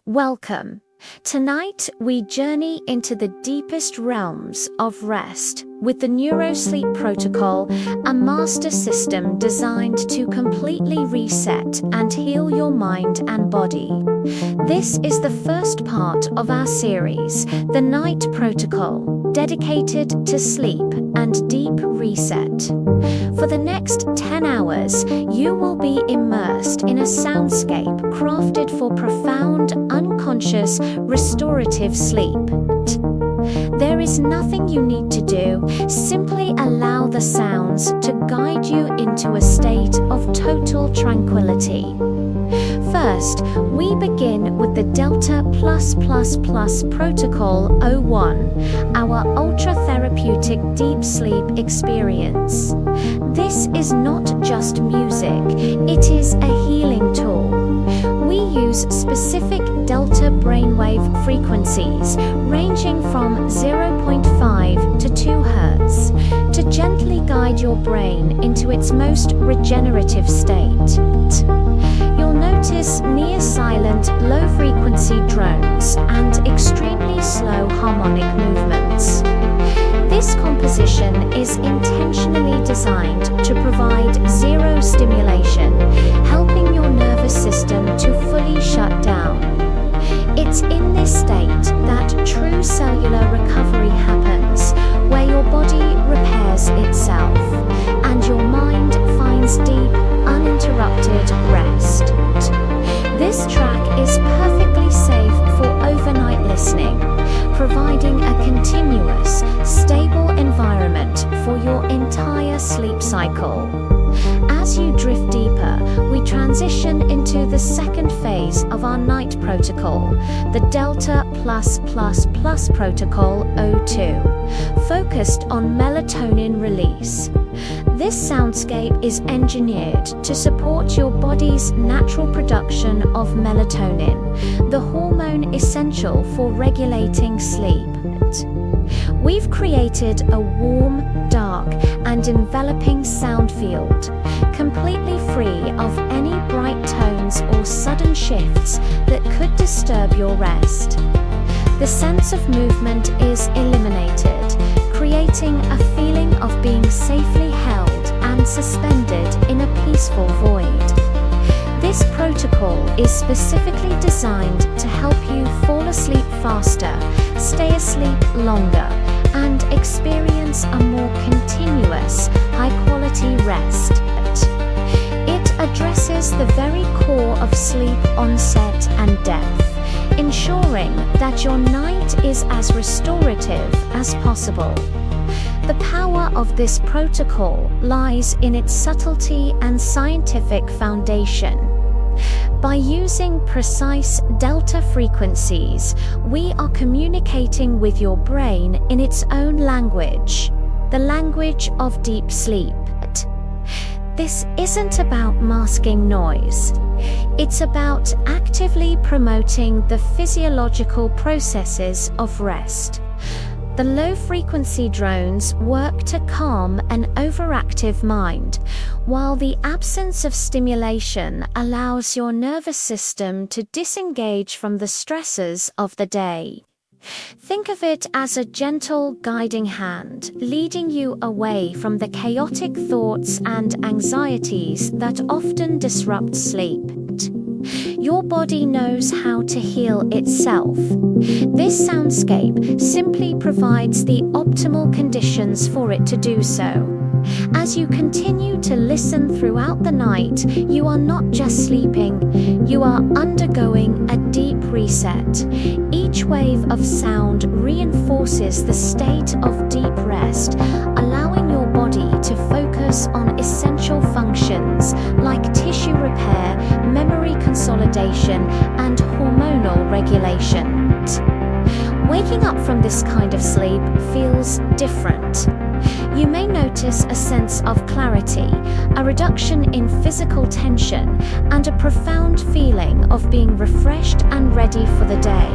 Welcome. Tonight, we journey into the deepest realms of rest with the Neuro Sleep Protocol, a master system designed to completely reset and heal your mind and body. This is the first part of our series, the Night Protocol, dedicated to sleep and deep reset. For the next 10 hours, you will be immersed in a soundscape crafted for profound, unconscious, restorative sleep. There is nothing you need to do, simply allow the sounds to guide you into a state of total tranquility. First, we begin with the Delta+++ Protocol 01, our ultra-therapeutic deep sleep experience. This is not just music, it is a healing tool. We use specific delta brainwave frequencies ranging from 0.5 to 2 Hz to gently guide your brain into its most regenerative state. You'll notice near-silent, low-frequency drones and extremely slow harmonic movements. This composition is intentionally designed to provide zero stimulation, helping your nervous system to fully shut down. It's in this state that true cellular recovery happens, where your body repairs itself, and your mind finds deep, uninterrupted rest. This track is perfectly safe for overnight listening, providing a continuous, stable environment for your entire sleep cycle. As you drift deeper, we transition into the second phase of our night protocol, the Delta+++ Protocol 02, focused on melatonin release. This soundscape is engineered to support your body's natural production of melatonin, the hormone essential for regulating sleep. We've created a warm, dark, and enveloping sound field, completely free of any bright tones or sudden shifts that could disturb your rest. The sense of movement is eliminated, creating a feeling of being safely held and suspended in a peaceful void. This protocol is specifically designed to help you fall asleep faster, stay asleep longer, and experience a more continuous, high-quality rest. It addresses the very core of sleep onset and depth, ensuring that your night is as restorative as possible. The power of this protocol lies in its subtlety and scientific foundation. By using precise delta frequencies, we are communicating with your brain in its own language, the language of deep sleep. This isn't about masking noise. It's about actively promoting the physiological processes of rest. The low-frequency drones work to calm an overactive mind, while the absence of stimulation allows your nervous system to disengage from the stresses of the day. Think of it as a gentle guiding hand, leading you away from the chaotic thoughts and anxieties that often disrupt sleep. Your body knows how to heal itself. This soundscape simply provides the optimal conditions for it to do so. As you continue to listen throughout the night, you are not just sleeping, you are undergoing a deep reset. Each wave of sound reinforces the state of deep rest, allowing your body to focus on essential functions like tissue repair, memory consolidation, and hormonal regulation. Waking up from this kind of sleep feels different. You may notice a sense of clarity, a reduction in physical tension, and a profound feeling of being refreshed and ready for the day.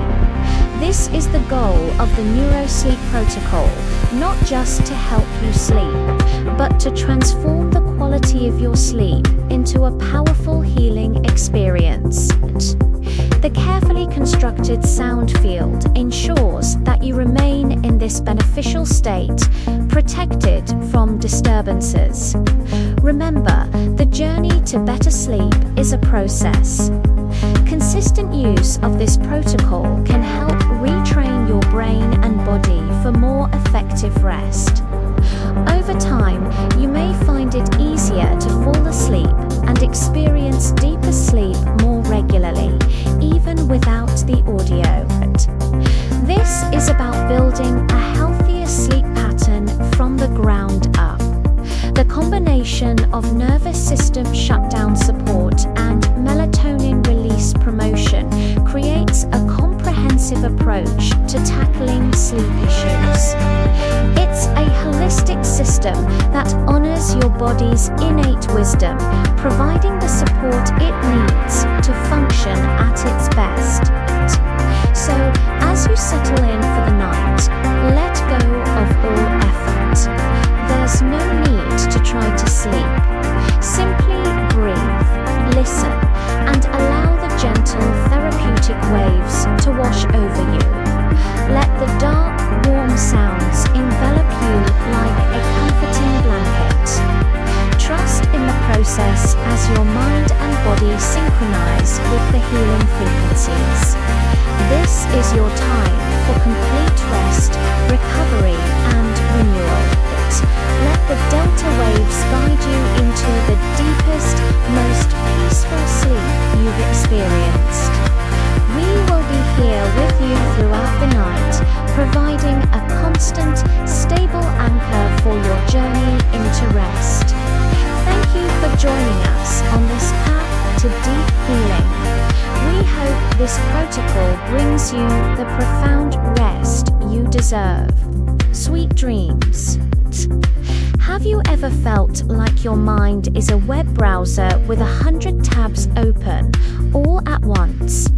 This is the goal of the Neuro Sleep Protocol, not just to help you sleep, but to transform the quality of your sleep into a powerful healing experience. The carefully constructed sound field ensures that you remain in this beneficial state, protected from disturbances. Remember, the journey to better sleep is a process. Consistent use of this protocol can help retrain your brain and body for more effective rest. Over time, you may find it easier to fall asleep and experience deeper sleep more regularly, even without the audio. This is about building a healthier sleep pattern from the ground up. The combination of nervous system shutdown support and melatonin release promotion creates a comprehensive approach to tackling sleep issues. It's a holistic system that honors your body's innate wisdom, providing the support it needs to function at its best. So, as you settle in for the night, let go of all effort. There's no need to try to sleep. Simply breathe, listen, and allow the gentle therapeutic waves to wash over you. Let the dark, warm sounds envelop you like a comforting blanket. Trust in the process as your mind and body synchronize with the healing frequencies. This is your time for complete rest, recovery, and renewal. Let the delta waves guide you into the deepest, most peaceful sleep you've experienced. We will be here with you throughout the night, providing a constant, stable anchor for your journey into rest. Thank you for joining us on this path to deep healing. We hope this protocol brings you the profound rest you deserve. Sweet dreams. Have you ever felt like your mind is a web browser with 100 tabs open, all at once?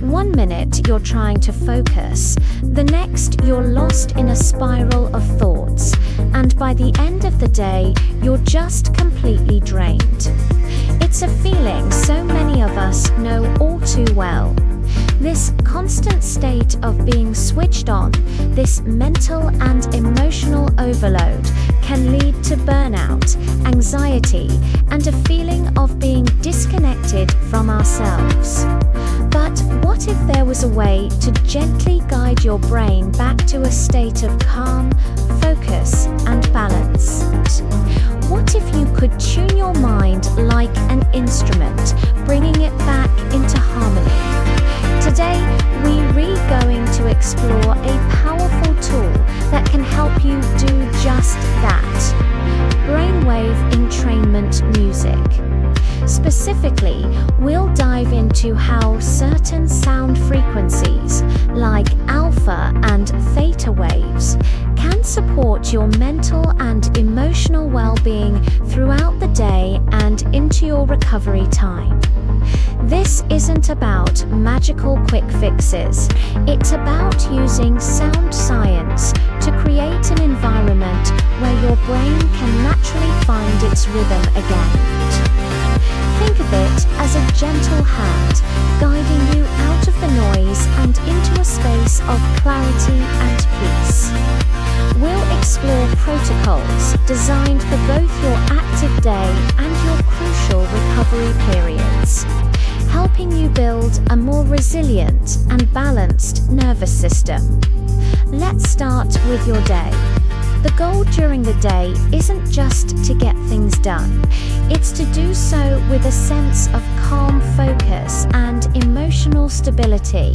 One minute you're trying to focus, the next you're lost in a spiral of thoughts, and by the end of the day, you're just completely drained. It's a feeling so many of us know all too well. This constant state of being switched on, this mental and emotional overload, can lead to burnout, anxiety, and a feeling of being disconnected from ourselves. But what if there was a way to gently guide your brain back to a state of calm, focus, and balance? What if you could tune your mind like an instrument, bringing it back into harmony? Today, we're going to explore a powerful tool that can help you do just that. Brainwave entrainment music. Specifically, we'll dive into how certain sound frequencies, like alpha and theta waves, can support your mental and emotional well-being throughout the day and into your recovery time. This isn't about magical quick fixes. It's about using sound science to create an environment where your brain can naturally find its rhythm again. Think of it as a gentle hand, guiding you out of the noise and into a space of clarity and peace. We'll explore protocols designed for both your active day and your crucial recovery periods, helping you build a more resilient and balanced nervous system. Let's start with your day. The goal during the day isn't just to get things done, it's to do so with a sense of calm focus and emotional stability.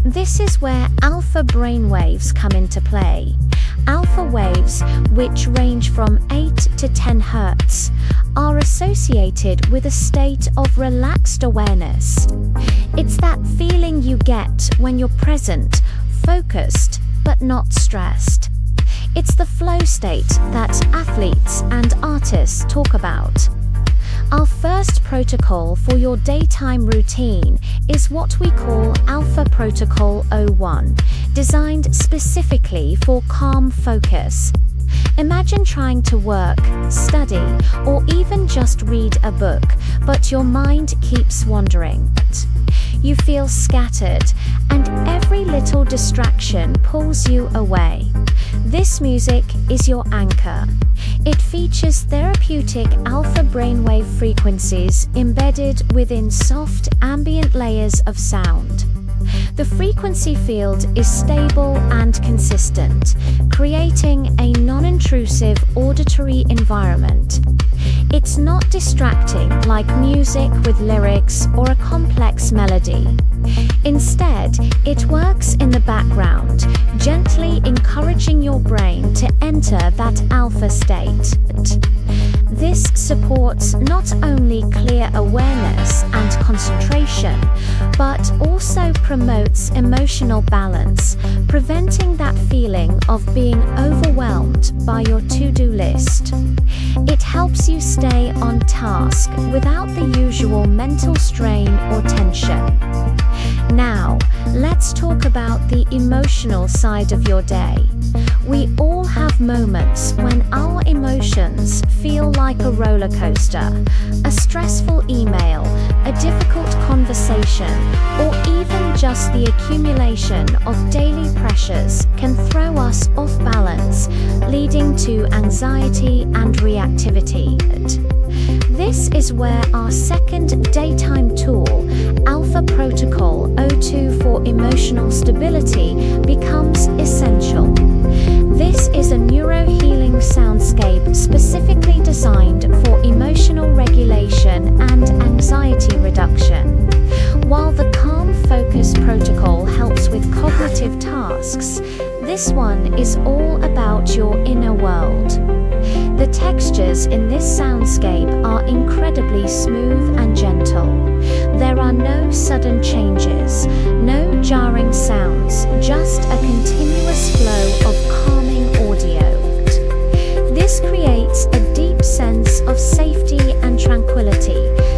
This is where alpha brainwaves come into play. Alpha waves, which range from 8 to 10 Hz, are associated with a state of relaxed awareness. It's that feeling you get when you're present, focused, but not stressed. It's the flow state that athletes and artists talk about. Our first protocol for your daytime routine is what we call Alpha Protocol 01, designed specifically for calm focus. Imagine trying to work, study, or even just read a book, but your mind keeps wandering. You feel scattered, and every little distraction pulls you away. This music is your anchor. It features therapeutic alpha brainwave frequencies embedded within soft ambient layers of sound. The frequency field is stable and consistent, creating a non-intrusive auditory environment. It's not distracting like music with lyrics or a complex melody. Instead, it works in the background, gently encouraging your brain to enter that alpha state. This supports not only clear awareness and concentration, but also promotes emotional balance, preventing that feeling of being overwhelmed by your to-do list. It helps you stay on task without the usual mental strain or tension. Now, let's talk about the emotional side of your day. We all have moments when our emotions feel like a roller coaster. A stressful email, a difficult conversation, or even just the accumulation of daily pressures can throw us off balance, leading to anxiety and reactivity. This is where our second daytime tool, Alpha Protocol O2 for emotional stability, becomes essential. This is a neuro healing soundscape specifically designed for emotional regulation and anxiety reduction. While the Calm Focus protocol helps with cognitive tasks, this one is all about your inner world. The textures in this soundscape are incredibly smooth and gentle. There are no sudden changes, no jarring sounds, just a continuous flow of calming audio. This creates a deep sense of safety and tranquility,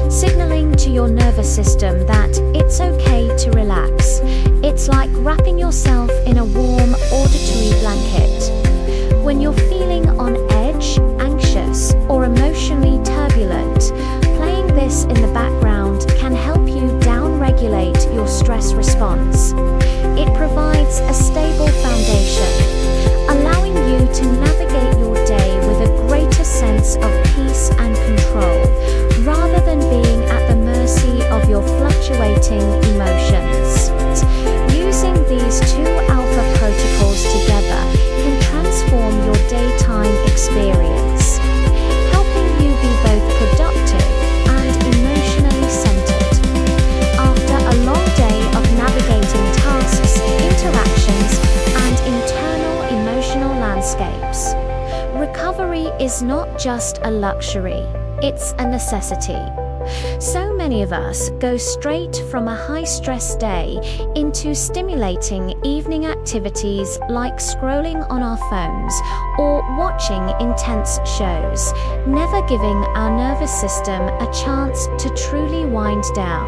signaling to your nervous system that it's okay to relax. It's like wrapping yourself in a warm auditory blanket. When you're feeling on edge, anxious, or emotionally turbulent, playing this in the background can help you down-regulate your stress response. It provides a stable foundation, allowing you to navigate your day with a greater sense of peace and control, rather than being at the mercy of your fluctuating emotions. Using these two alpha protocols together can transform your daytime experience, helping you be both productive and emotionally centered. After a long day of navigating tasks, interactions, and internal emotional landscapes, recovery is not just a luxury, it's a necessity. So many of us go straight from a high-stress day into stimulating evening activities like scrolling on our phones or watching intense shows, never giving our nervous system a chance to truly wind down.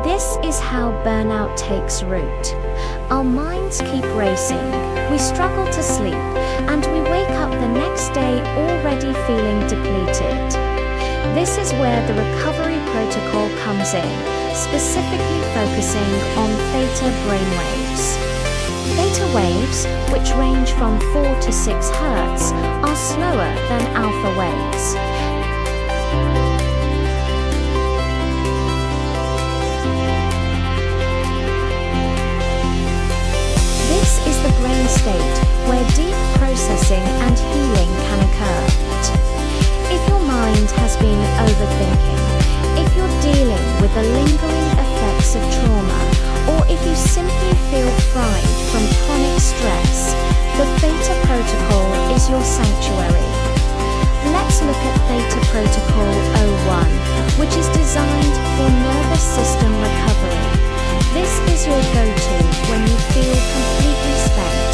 This is how burnout takes root. Our minds keep racing, we struggle to sleep, and we wake up the next day already feeling depleted. This is where the recovery protocol comes in, specifically focusing on theta brainwaves. Theta waves, which range from 4 to 6 Hz, are slower than alpha waves. This is the brain state where deep processing and healing can occur. If your mind has been overthinking, if you're dealing with the lingering effects of trauma, or if you simply feel fried from chronic stress, the Theta Protocol is your sanctuary. Let's look at Theta Protocol 01, which is designed for nervous system recovery. This is your go-to when you feel completely spent.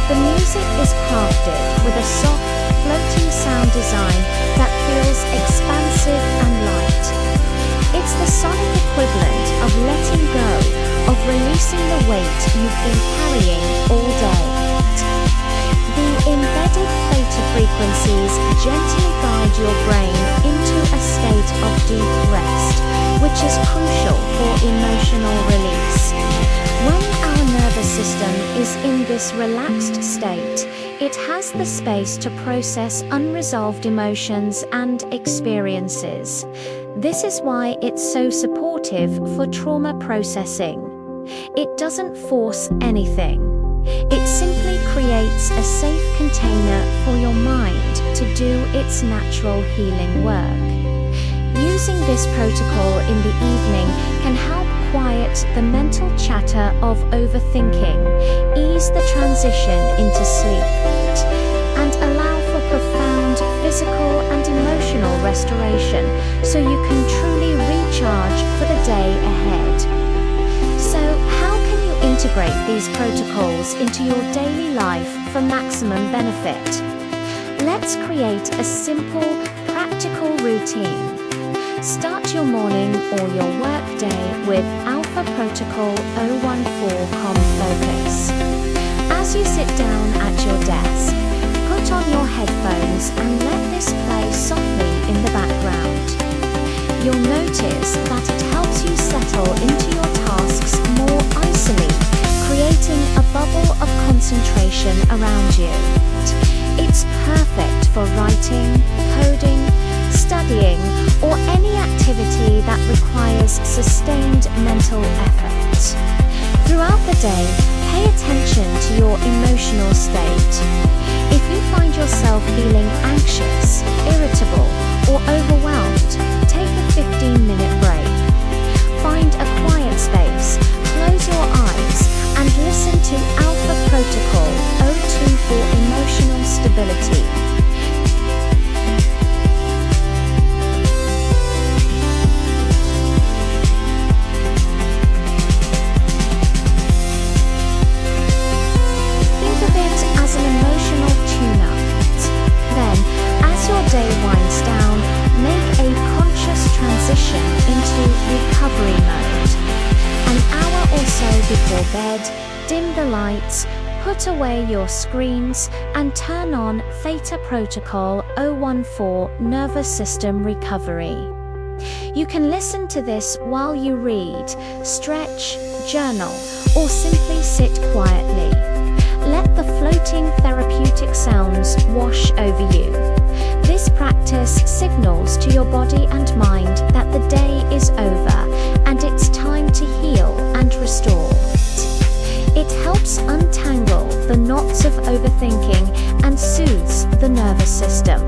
The music is crafted with a soft, floating sound design that feels expansive and light. It's the sonic equivalent of letting go, of releasing the weight you've been carrying all day. The embedded melodic theta frequencies gently guide your brain into a state of deep rest, which is crucial for emotional release. When our nervous system is in this relaxed state, it has the space to process unresolved emotions and experiences. This is why it's so supportive for trauma processing. It doesn't force anything. It simply creates a safe container for your mind to do its natural healing work. Using this protocol in the evening can help quiet the mental chatter of overthinking, ease the transition into sleep, and allow for profound physical and emotional restoration so you can truly recharge for the day ahead. So, how can you integrate these protocols into your daily life for maximum benefit? Let's create a simple, practical routine. Start your morning or your work day with Alpha Protocol 014 Calm Focus. As you sit down at your desk, put on your headphones and let this play softly in the background. You'll notice that it helps you settle into your tasks more easily, creating a bubble of concentration around you. It's perfect for writing, coding, studying, or any activity that requires sustained mental effort. Throughout the day, pay attention to your emotional state. If you find yourself feeling anxious, irritable, or overwhelmed, take a 15-minute break. Find a quiet space, close your eyes, and listen to Alpha Protocol 02 for emotional stability. Day winds down, make a conscious transition into recovery mode. An hour or so before bed, dim the lights, put away your screens, and turn on Theta Protocol 014 Nervous System Recovery. You can listen to this while you read, stretch, journal, or simply sit quietly. Let the floating therapeutic sounds wash over you. This practice signals to your body and mind that the day is over and it's time to heal and restore. It helps untangle the knots of overthinking and soothes the nervous system,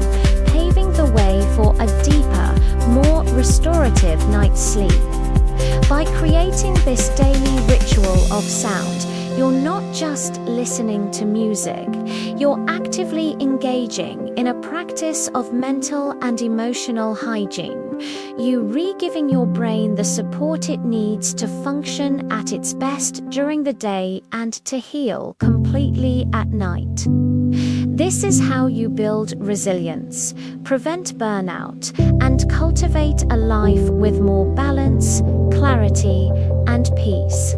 paving the way for a deeper, more restorative night's sleep. By creating this daily ritual of sound, you're not just listening to music, you're actively engaging in a practice of mental and emotional hygiene. You re-giving your brain the support it needs to function at its best during the day and to heal completely at night. This is how you build resilience, prevent burnout, and cultivate a life with more balance, clarity, and peace.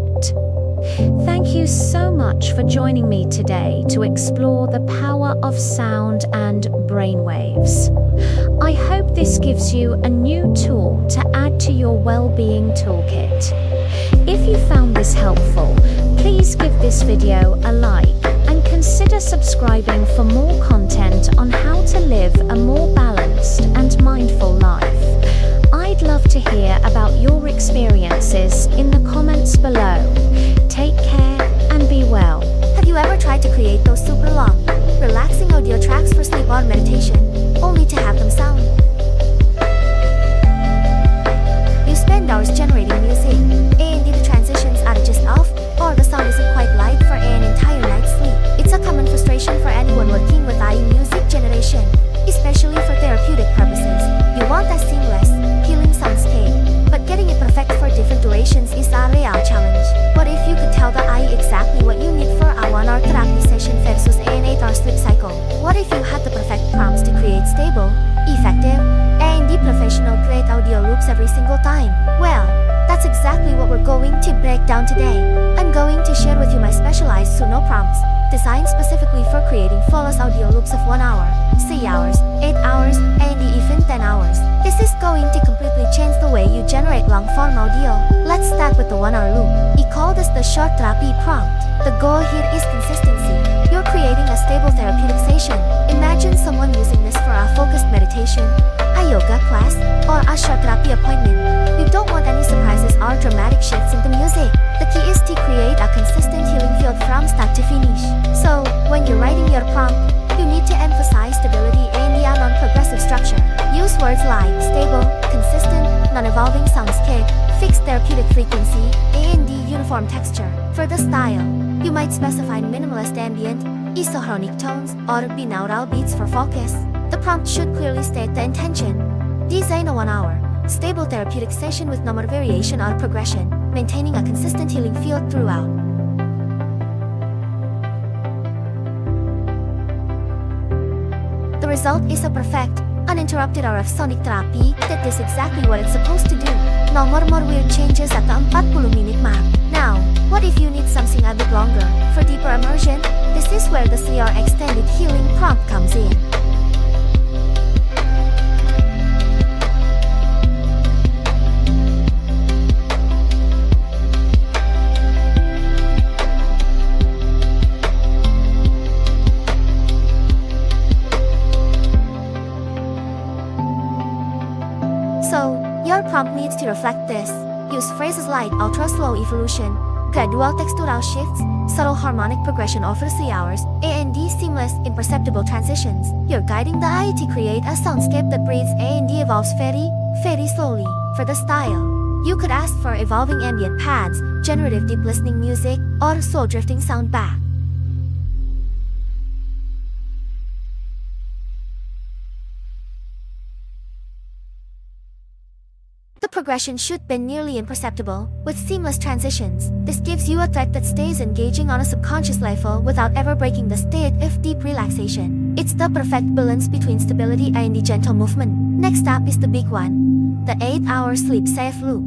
Thank you so much for joining me today to explore the power of sound and brainwaves. I hope this gives you a new tool to add to your well-being toolkit. If you found this helpful, please give this video a like and consider subscribing for more content on how to live a more balanced and mindful life. I'd love to hear about your experiences in the comments below. Take care and be well. Have you ever tried to create those super long, relaxing audio tracks for sleep or meditation, only to have them sound? You spend hours generating music, and the transitions are just off, or the sound isn't quite live for an entire night's sleep. It's a common frustration for anyone working with AI music generation, especially for therapeutic purposes. You want a seamless, healing soundscape, but getting it perfect for different durations is a real challenge. What if you could tell the AI exactly what you need for a 1-hour therapy session versus an 8-hour sleep cycle? What if you had the perfect prompts to create stable, effective, and professional grade audio loops every single time? Well, that's exactly what we're going to break down today. I'm going to share with you my specialized Suno prompts designed specifically for creating flawless audio loops of 1 hour, 3 hours, 8 hours, and even 10 hours. This is going to completely change the way you generate long-form audio. Let's start with the 1-hour loop. We call this the short therapy prompt. The goal here is consistency. You're creating a stable therapeutic session. Imagine someone using this for a focused meditation, a yoga class, or a short therapy appointment. You don't want any surprises or dramatic shifts in the music. The key is to create a consistent healing field from start to finish. So, when you're writing your prompt, you need to emphasize stability and the non-progressive structure. Use words like stable, consistent, non-evolving soundscape, fixed therapeutic frequency, and the uniform texture. For the style, you might specify minimalist ambient, isochronic tones, or binaural beats for focus. The prompt should clearly state the intention. Design a 1-hour, stable therapeutic session with no more variation or progression, maintaining a consistent healing field throughout. The result is a perfect, uninterrupted hour of sonic therapy that does exactly what it's supposed to do. No more weird changes at the 40-minute mark. Now, what if you need something a bit longer? For deeper immersion, this is where the 3-hour extended healing prompt comes in. So, your prompt needs to reflect this. Use phrases like ultra-slow evolution, gradual textural shifts, subtle harmonic progression over 3 hours, and seamless, imperceptible transitions. You're guiding the eye to create a soundscape that breathes and evolves very, very slowly. For the style, you could ask for evolving ambient pads, generative deep listening music, or soul drifting sound back. The progression should be nearly imperceptible, with seamless transitions. This gives you a track that stays engaging on a subconscious level without ever breaking the state of deep relaxation. It's the perfect balance between stability and the gentle movement. Next up is the big one, the 8-hour sleep-safe loop.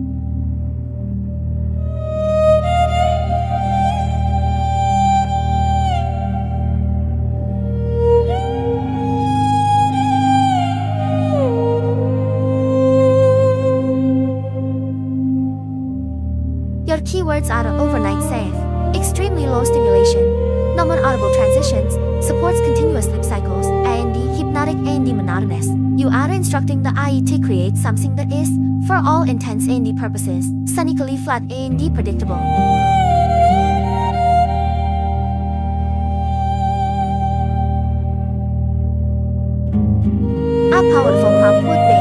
Your keywords are overnight safe, extremely low stimulation, no more audible transitions, supports continuous sleep cycles, and the hypnotic and the monotonous. You are instructing the eye to create something that is, for all intents and the purposes, sonically flat and predictable. A powerful prompt would be: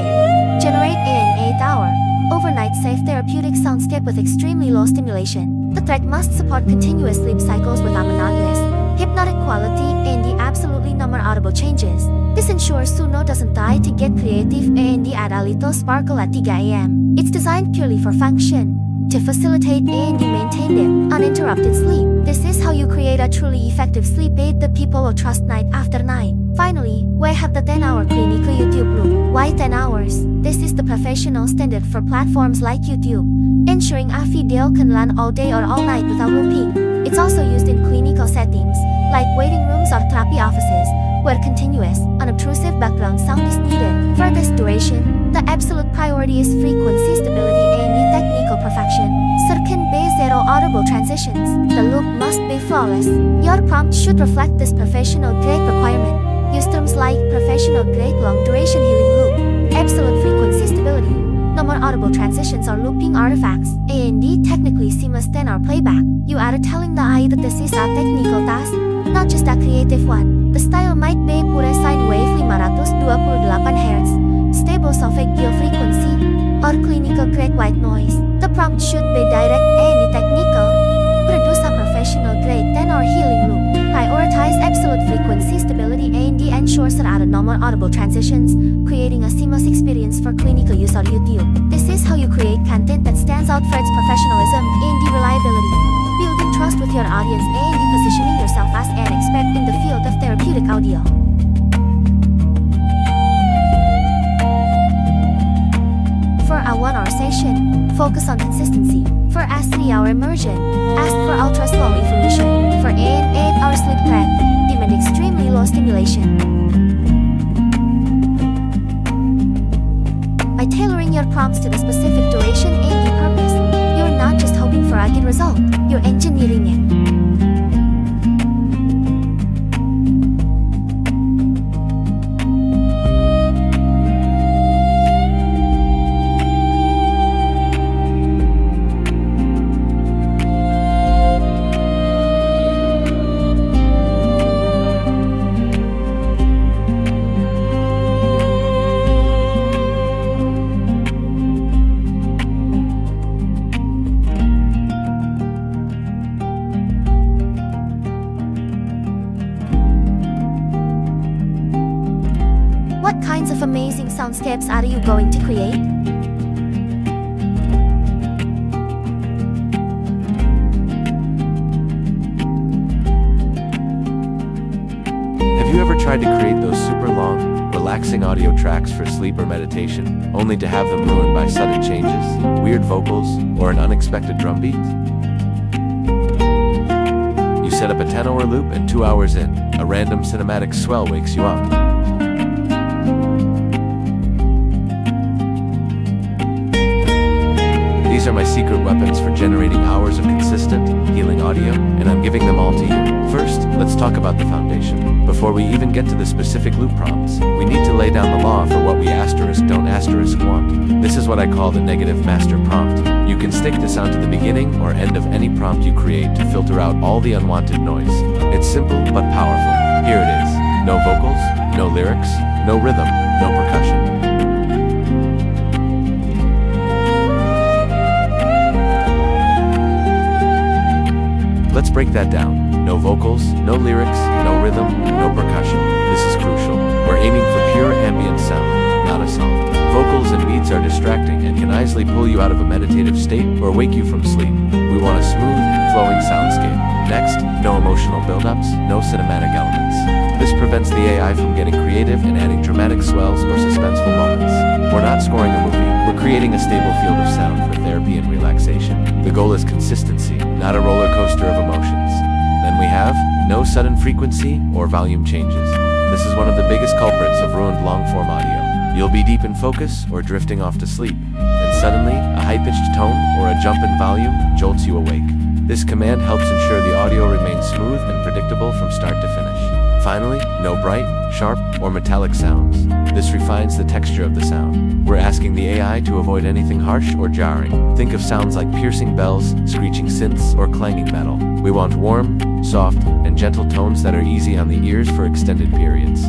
generate an 8-hour, overnight safe therapeutic soundscape with extremely low stimulation. The track must support continuous sleep cycles with a monotonous, hypnotic quality and the absolutely no more audible changes. This ensures Suno doesn't die to get creative and add a little sparkle at 3 a.m. It's designed purely for function, to facilitate and maintain deep, uninterrupted sleep. This is how you create a truly effective sleep aid that people will trust night after night. Finally, we have the 10-hour clinical YouTube loop. Why 10 hours? This is the professional standard for platforms like YouTube, ensuring a video can run all day or all night without looping. It's also used in clinical settings, like waiting rooms or therapy offices, where continuous, unobtrusive background sound is needed. For this duration, the absolute priority is frequency stability and technical perfection. There can be zero audible transitions. The loop must be flawless. Your prompt should reflect this professional-grade requirement. Use terms like professional-grade long-duration healing loop, absolute frequency stability, no more audible transitions or looping artifacts, and technically seamless 10-hour playback. You are telling the eye that this is a technical task, not just a creative one. The style might be pure sine wave 528 Hz, stable solfeggio frequency, or clinical-grade white noise. The prompt should be direct and technical. Produce a professional-grade 10-hour healing loop. Prioritize absolute frequency stability and ensure there are no more audible transitions, creating a seamless experience for clinical use on YouTube. This is how you create content that stands out for its professionalism and reliability, building trust with your audience and positioning yourself as an expert in the field of therapeutic audio. For a 1-hour session, Focus on consistency. For a 3-hour immersion, ask for ultra-slow information. For an 8-hour sleep plan, demand extremely low stimulation. By tailoring your prompts to the specific duration and the purpose, you're not just hoping for a good result, you're engineering it. What kinds of amazing soundscapes are you going to create? Have you ever tried to create those super long, relaxing audio tracks for sleep or meditation, only to have them ruined by sudden changes, weird vocals, or an unexpected drum beat? You set up a 10-hour loop and 2 hours in, a random cinematic swell wakes you up. These are my secret weapons for generating hours of consistent, healing audio, and I'm giving them all to you. First, let's talk about the foundation. Before we even get to the specific loop prompts, we need to lay down the law for what we don't want. This is what I call the negative master prompt. You can stick this onto the beginning or end of any prompt you create to filter out all the unwanted noise. It's simple but powerful. Here it is. No vocals, no lyrics, no rhythm, no percussion. Let's break that down. No vocals, no lyrics, no rhythm, no percussion. This is crucial. We're aiming for pure ambient sound, not a song. Vocals and beats are distracting and can easily pull you out of a meditative state or wake you from sleep. We want a smooth, flowing soundscape. Next, no emotional build-ups, no cinematic elements. This prevents the AI from getting creative and adding dramatic swells or suspenseful moments. We're not scoring a movie. We're creating a stable field of sound for therapy and relaxation. The goal is consistency, not a roller coaster of emotions. Then we have no sudden frequency or volume changes. This is one of the biggest culprits of ruined long-form audio. You'll be deep in focus or drifting off to sleep, and suddenly a high-pitched tone or a jump in volume jolts you awake. This command helps ensure the audio remains smooth and predictable from start to finish. Finally, no bright, sharp, or metallic sounds. This refines the texture of the sound. We're asking the AI to avoid anything harsh or jarring. Think of sounds like piercing bells, screeching synths, or clanging metal. We want warm, soft, and gentle tones that are easy on the ears for extended periods.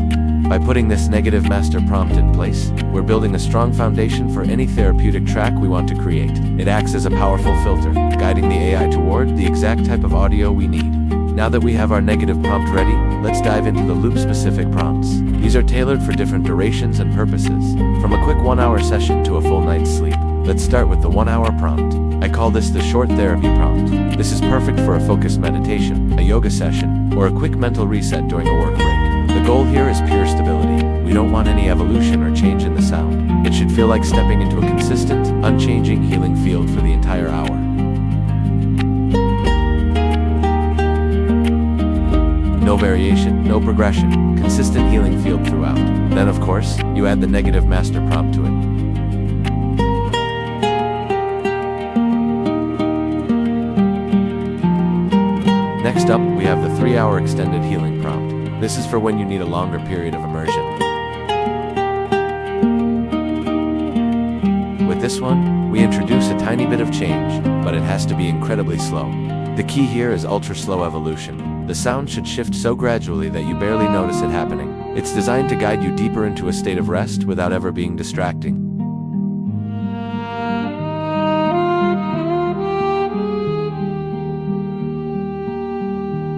By putting this negative master prompt in place, we're building a strong foundation for any therapeutic track we want to create. It acts as a powerful filter, guiding the AI toward the exact type of audio we need. Now that we have our negative prompt ready, let's dive into the loop-specific prompts. These are tailored for different durations and purposes, from a quick 1-hour session to a full night's sleep. Let's start with the 1-hour prompt. I call this the short therapy prompt. This is perfect for a focused meditation, a yoga session, or a quick mental reset during a work break. The goal here is pure stability. We don't want any evolution or change in the sound. It should feel like stepping into a consistent, unchanging healing field for the entire hour. No variation, no progression, consistent healing field throughout. Then, of course, you add the negative master prompt to it. Next up, we have the 3-hour extended healing prompt. This is for when you need a longer period of immersion. With this one, we introduce a tiny bit of change, but it has to be incredibly slow. The key here is ultra-slow evolution. The sound should shift so gradually that you barely notice it happening. It's designed to guide you deeper into a state of rest without ever being distracting.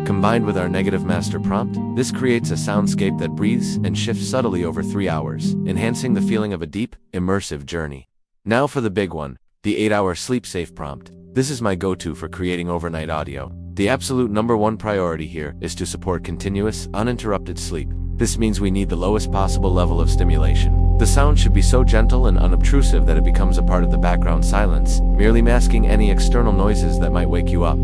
Combined with our negative master prompt, this creates a soundscape that breathes and shifts subtly over 3 hours, enhancing the feeling of a deep, immersive journey. Now for the big one, the 8-hour sleep-safe prompt. This is my go-to for creating overnight audio. The absolute #1 priority here is to support continuous, uninterrupted sleep. This means we need the lowest possible level of stimulation. The sound should be so gentle and unobtrusive that it becomes a part of the background silence, merely masking any external noises that might wake you up.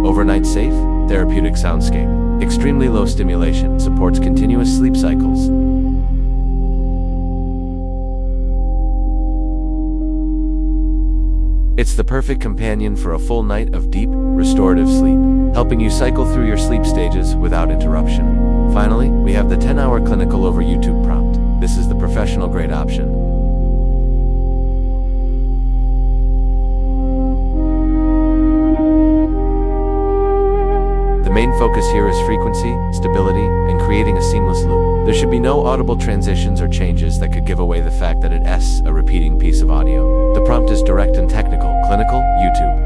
Overnight safe, therapeutic soundscape. Extremely low stimulation supports continuous sleep cycles. It's the perfect companion for a full night of deep, restorative sleep, helping you cycle through your sleep stages without interruption. Finally, we have the 10-hour clinical over YouTube prompt. This is the professional-grade option. The main focus here is frequency, stability, and creating a seamless loop. There should be no audible transitions or changes that could give away the fact that it's a repeating piece of audio. The prompt is direct and technical, clinical, YouTube.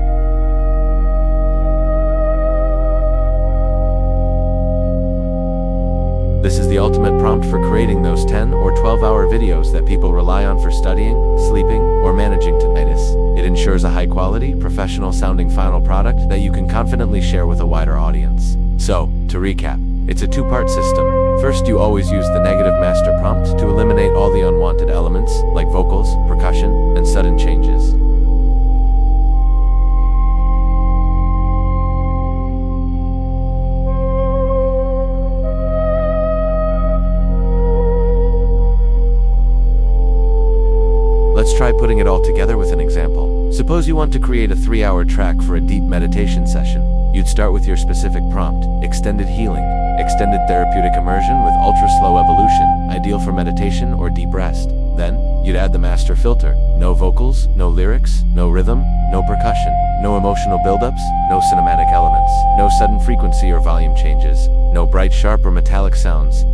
This is the ultimate prompt for creating those 10 or 12-hour videos that people rely on for studying, sleeping, or managing tinnitus. It ensures a high-quality, professional-sounding final product that you can confidently share with a wider audience. So, to recap, it's a two-part system. First, you always use the negative master prompt to eliminate all the unwanted elements, like vocals, percussion, and sudden changes. Let's try putting it all together with an example. Suppose you want to create a 3-hour track for a deep meditation session. You'd start with your specific prompt, extended healing, extended therapeutic immersion with ultra-slow evolution, ideal for meditation or deep rest. Then, you'd add the master filter. No vocals, no lyrics, no rhythm, no percussion, no emotional buildups, no cinematic elements, no sudden frequency or volume changes, no bright, sharp, or metallic sounds.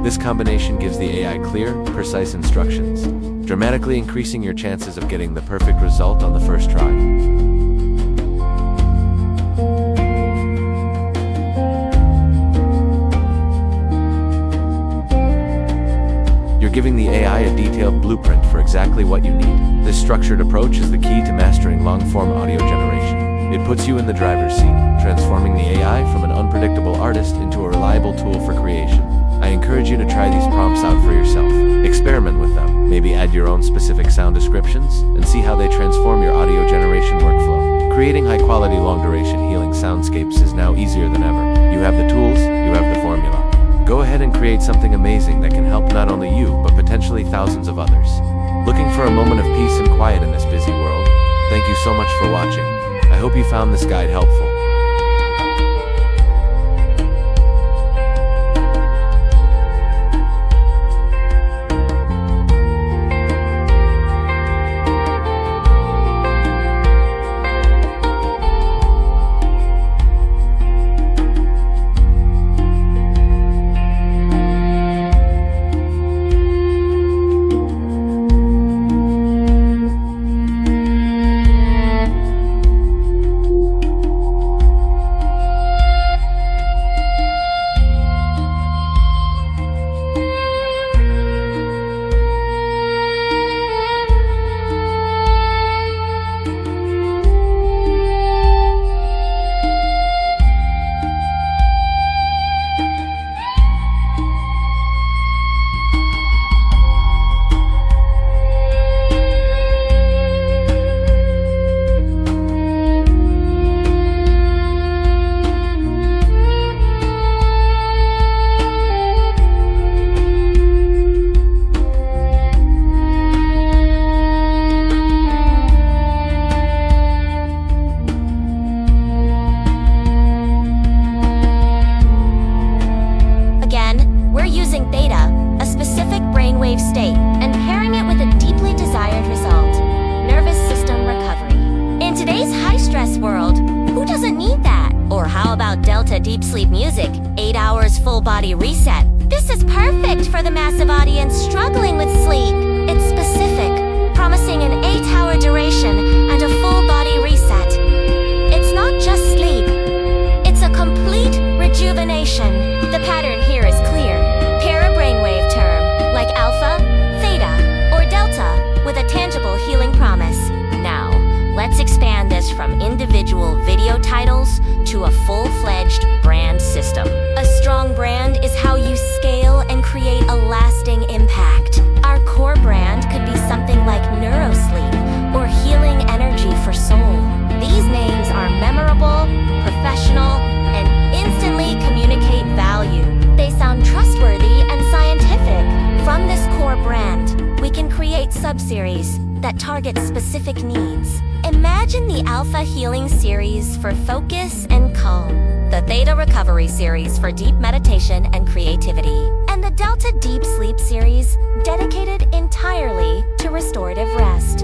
This combination gives the AI clear, precise instructions, dramatically increasing your chances of getting the perfect result on the first try. You're giving the AI a detailed blueprint for exactly what you need. This structured approach is the key to mastering long-form audio generation. It puts you in the driver's seat, transforming the AI from an unpredictable artist into a reliable tool for creation. I encourage you to try these prompts out for yourself. Experiment with them, maybe add your own specific sound descriptions, and see how they transform your audio generation workflow. Creating high-quality, long-duration healing soundscapes is now easier than ever. You have the tools, you have the formula. Go ahead and create something amazing that can help not only you, but potentially thousands of others. Looking for a moment of peace and quiet in this busy world? Thank you so much for watching. I hope you found this guide helpful. state and pairing it with a deeply desired result, nervous system recovery. In today's high-stress world, who doesn't need that? Or how about Delta Deep Sleep Music, 8 hours full body reset? This is perfect for the massive audience struggling with sleep. It's specific, promising an 8-hour duration and a full body reset. It's not just sleep, it's a complete rejuvenation. The pattern here is clear. Pair a brainwave term, like alpha, theta, or delta, with a tangible healing promise. individual video titles to a full-fledged brand system. A strong brand is how you scale and create a lasting impact. Our core brand could be something like NeuroSleep or Healing Energy for Soul. These names are memorable, professional, and instantly communicate value. They sound trustworthy and scientific. From this core brand, we can create sub-series that target specific needs. Imagine the Alpha Healing series for focus and calm, the Theta Recovery series for deep meditation and creativity, and the Delta Deep Sleep series dedicated entirely to restorative rest.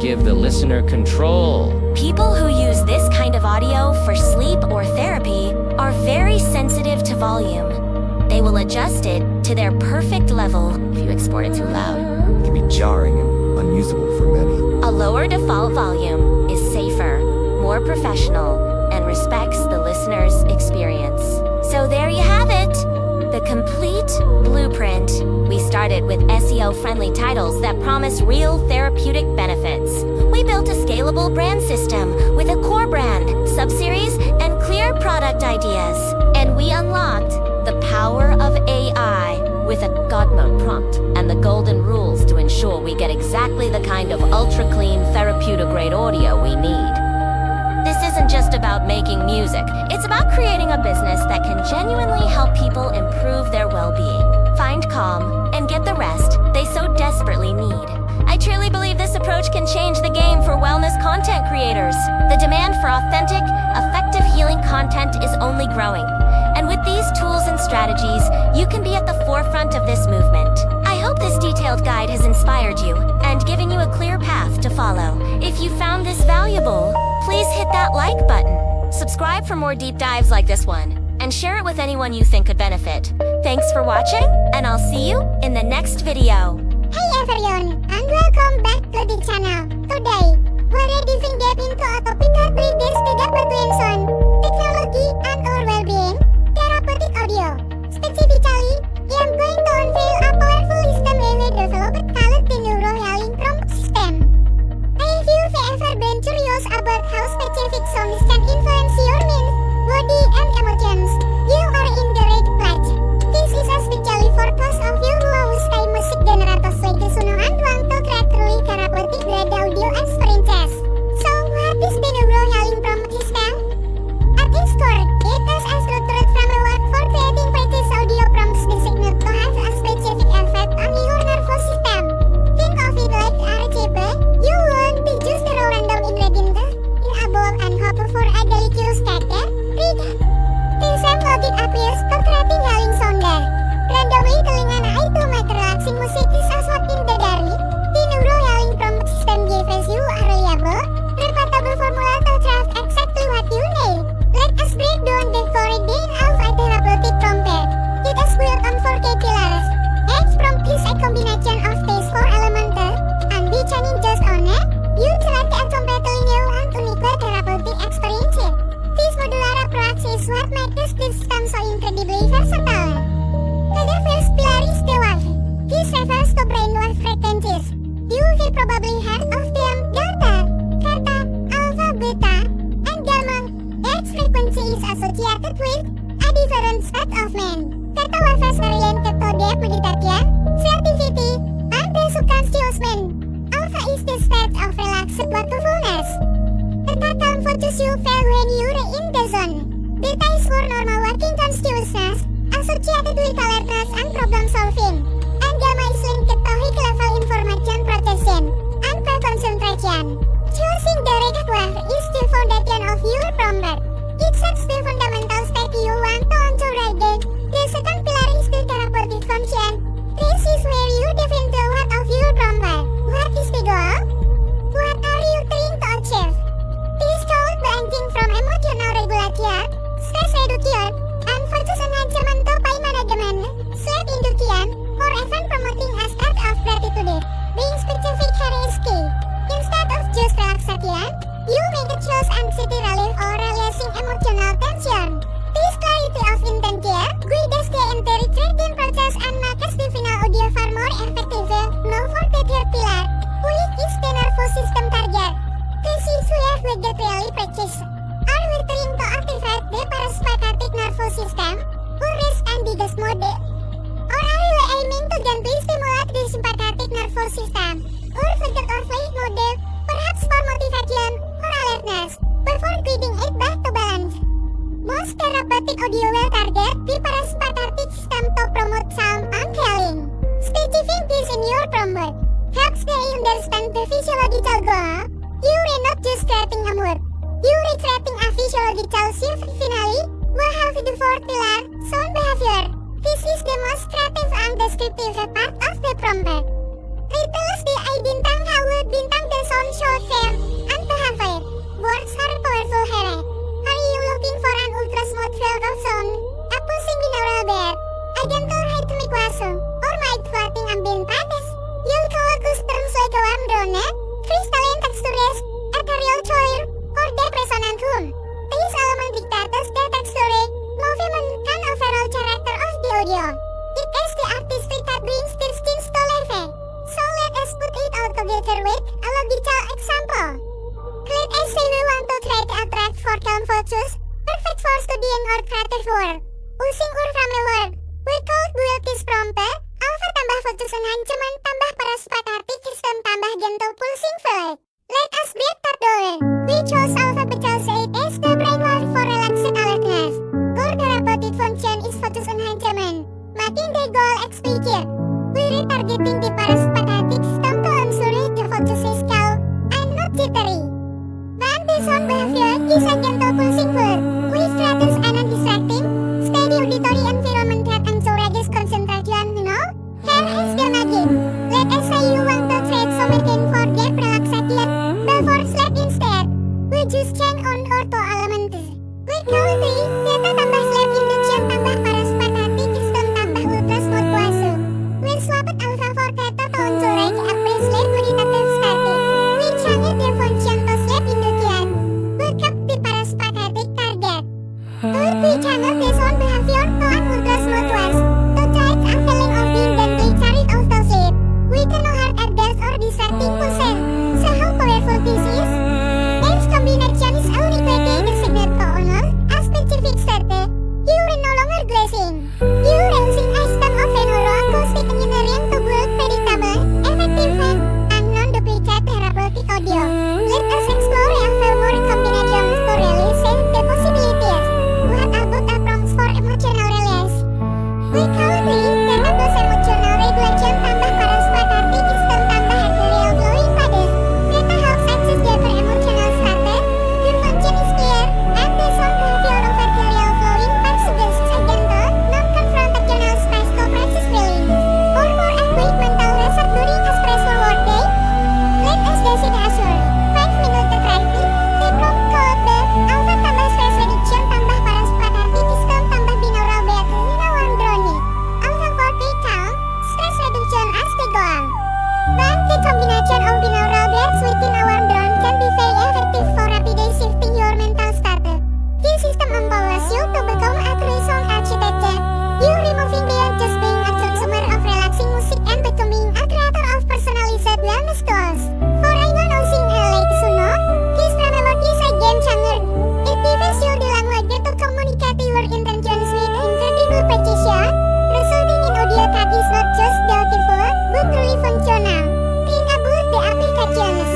give the listener control. People who use this kind of audio for sleep or therapy are very sensitive to volume. They will adjust it to their perfect level. If you export it too loud, It can be jarring and unusable for many. a lower default volume is safer, more professional, and respects the listener's experience. So there you have it, the complete blueprint. We started with SEO-friendly titles that promise real therapeutic benefits. We built a scalable brand system with a core brand, sub-series, and clear product ideas. And we unlocked The power of AI with a God mode prompt and the golden rules to ensure we get exactly the kind of ultra clean therapeutic grade audio we need. This isn't just about making music, it's about creating a business that can genuinely help people improve their well-being, find calm, and get the rest they so desperately need. I truly believe this approach can change the game for wellness content creators. The demand for authentic, effective healing content is only growing. And with these tools and strategies, you can be at the forefront of this movement. I hope this detailed guide has inspired you and given you a clear path to follow. If you found this valuable, please hit that like button. Subscribe for more deep dives like this one, and share it with anyone you think could benefit. Thanks for watching, and I'll see you in the next video. Hey everyone, and welcome back to the channel. Today, we're diving deep into a topic that bridges the gap between sound, technology, and our well-being, therapeutic audio. Specifically, I'm going to unveil a powerful system we developed called the Neuro Healing Waves system. If you've ever been curious about how specific sounds can influence your mind, body, and emotions, you are in the right place. This is especially for those of you who stay music generators like the Suno and want to create truly therapeutic grade audio experiences. So, what is the Neuro Healing Waves system? At its core, it is a structured framework for creating precise audio prompts designed to have a specific effect on your nervous system. Think of it like a recipe. You won't be just a random ingredient in a bowl and hope for a delicious cake. Read. The same logic appears to creating healing sound there. Randomly telinga itu make relaxing music is as walking the dari. The Neuro Healing Waves system gives you a reliable, repeatable formula to craft exactly what you need. Let us break down the core idea of a therapeutic prompt. It is built on 4 key pillars. Each prompt is a combination of these 4 elements, and the challenges on it, you create a completely new and unique therapeutic experience. This modular approach is what makes this system so incredibly versatile. The first pillar is the wave. This refers to brainwave frequencies. You have probably heard of them: delta, theta, alpha, beta, and gamma. Each frequency is associated with a different state of mind. Theta waves are related to deep meditation, creativity, and the subconscious mind. Alpha is the state of relaxed wakefulness. Theta focuses you feel when you're in the zone. Beta is for normal working consciousness, associated with alertness and problem solving. And gamma is linked to high level information processing and concentration. Choosing the right wave is the foundation of your prompt. It sets the fundamental state you want to underride. The second pillar is the therapeutic function. This is where you define the what of your prompt. What is the goal? What are you trying to achieve? This could be anything from emotional regulation, stress reduction, and focus enhancement to pain management, sleep induction, or even promoting a state of gratitude. Being specific here is key. Instead of just relaxation, you make a choose anxiety relief or releasing emotional tension. This clarity of intent here guides the entire tracking process and makes the final audio far more effective. Now for the third pillar, which is the nervous system target. This is where we get really practice. Are we trying to activate the parasympathetic nervous system, or rest and digest mode? Or are we aiming to gently stimulate the sympathetic nervous system, or fight or flight mode, perhaps for motivation or alertness, before guiding it back to balance? Most therapeutic audio will target the parasympathetic system to promote calm and healing. Specifying this in your prompt helps they understand the physiological goal. You're not just creating a mood. You're creating a physiological shift. Finally, we have the fourth pillar, sound behavior. This is the most creative and descriptive part of the prompt. It tells the eye bintang how bintang the sound should feel and behave. Words are powerful here. Are you looking for an ultra smooth field of sound, a pulsing binaural bed, a gentle rhythmic whistle, or mild floating ambient patterns? You'll call terms like a warm drone, crystalline textures, ethereal choir, or deep resonant hum. These elements dictate the texture, movement, and overall character of the audio. It is the artistry that brings the skins to life. So let us put it all together with a logical example. Let's say we want to create a track for calm focus, perfect for studying or creative work. Using ur from the word. We called build this prompter. Alpha tambah focus enhancement tambah parasympathetic system tambah gentle pulsing flight. Let us get started. We chose alpha because it is the brainwave for relaxed alertness. Core therapeutic function is focus enhancement, making the goal explicit. We retargeting the parasympathetic system to ensure the focus is calm and not jittery. When the sound behavior is a gentle pulsing flight, which threatens and undistracting, steady auditory environment that encourages concentration, Here is the magic. Let us say you want to trade so we can forget relaxation before sleep instead. We just change on or to element. We call it theta tambah sleep induction tambah parasympathetic system tambah ultra smooth puasa. We swap it alpha for theta to encourage a pre-sleep meditative state. We change the function to sleep induction. We keep the parasympathetic target. Third, we channel the sound behavior to an ultra smooth puasa. To drive a feeling of being gently carried out to sleep. With no heart attacks or distracting pulsing. So how powerful this is? This combination is uniquely designated to honor a specific state. You are no longer glazing. You are using a system of neuroacoustic engineering to build predictable, effective, and non-duplicate therapeutic audio. Let us explore a few more combinations to realize the possibilities. What about approach for emotional release? We call it theta plus emotional regulation tambah parasympathetic system tambah arterial flowing pattern. Theta helps access deeper emotional state. The function is clear, and the sound behavior of arterial flowing pattern suggests a gentle, non-confrontational space to practice feeling. Or more a quick mental reset during a stressful workday. Let us basic assure. 5-minute therapy. The prompt called the alpha tambah stress reduction tambah parasympathetic system tambah binaural beat in our drone. Alpha for quick calm, stress reduction as the goal. But the combination of binaural beats within our drone can be very effective for rapidly shifting your mental state. This system empowers you to become a true sound architect. You removing beyond just being a consumer of relaxing music and becoming a creator of personalized wellness tools. For anyone using a late suno, this framework is a game changer. It gives you the language to communicate your intentions with incredible precision, resulting in audio that is not just beautiful, but truly functional. Think about the applications.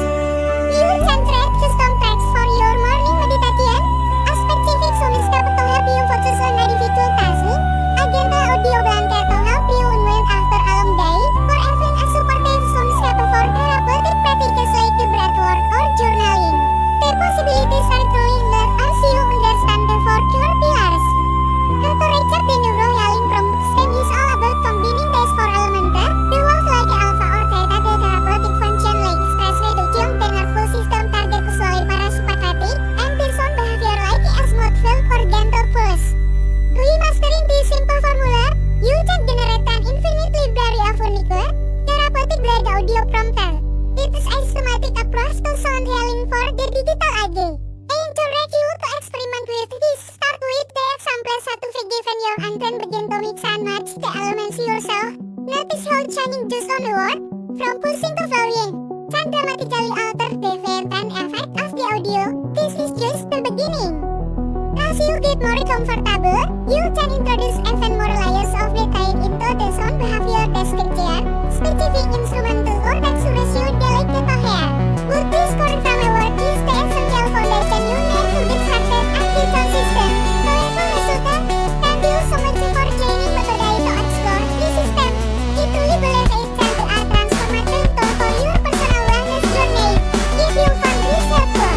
You can create custom tracks for your morning meditation, a specific soundscape to help you focus on a difficult task, a gentle audio blanket to help you unwind after a long day, or even a supportive soundscape for therapeutic practices like breathwork or journaling. The possibilities are truly endless as you understand the four core pillars. How to reach the Neuro Healing Prompt Scheme is all about combining these four elements. The ones like alpha or theta, the therapeutic function like stress reduction, the nervous system target usually parasympathetic, and the sound behavior like a smooth feel or gentle pulse. We mastering this simple formula, you can generate an infinite library of unique, therapeutic blade audio prompter. It is a systematic approach to sound healing for the digital age. I encourage you to experiment with this. Start with the example satu forgiven you and then begin to mix and match the elements yourself. Notice how changing just on the word, from pulsing to flowing, can dramatically alter the feel and effect of the audio. This is just the beginning. As you get more comfortable, you can introduce even more layers of detail into the sound behavior description, specific instrumental or textures you delegate to hear. But this core framework is the essential foundation you need to get started and be consistent. Powerful result, thank you so much for joining me today to explore this system. I truly believe it can be a transformative tool for your personal wellness journey. If you found this helpful,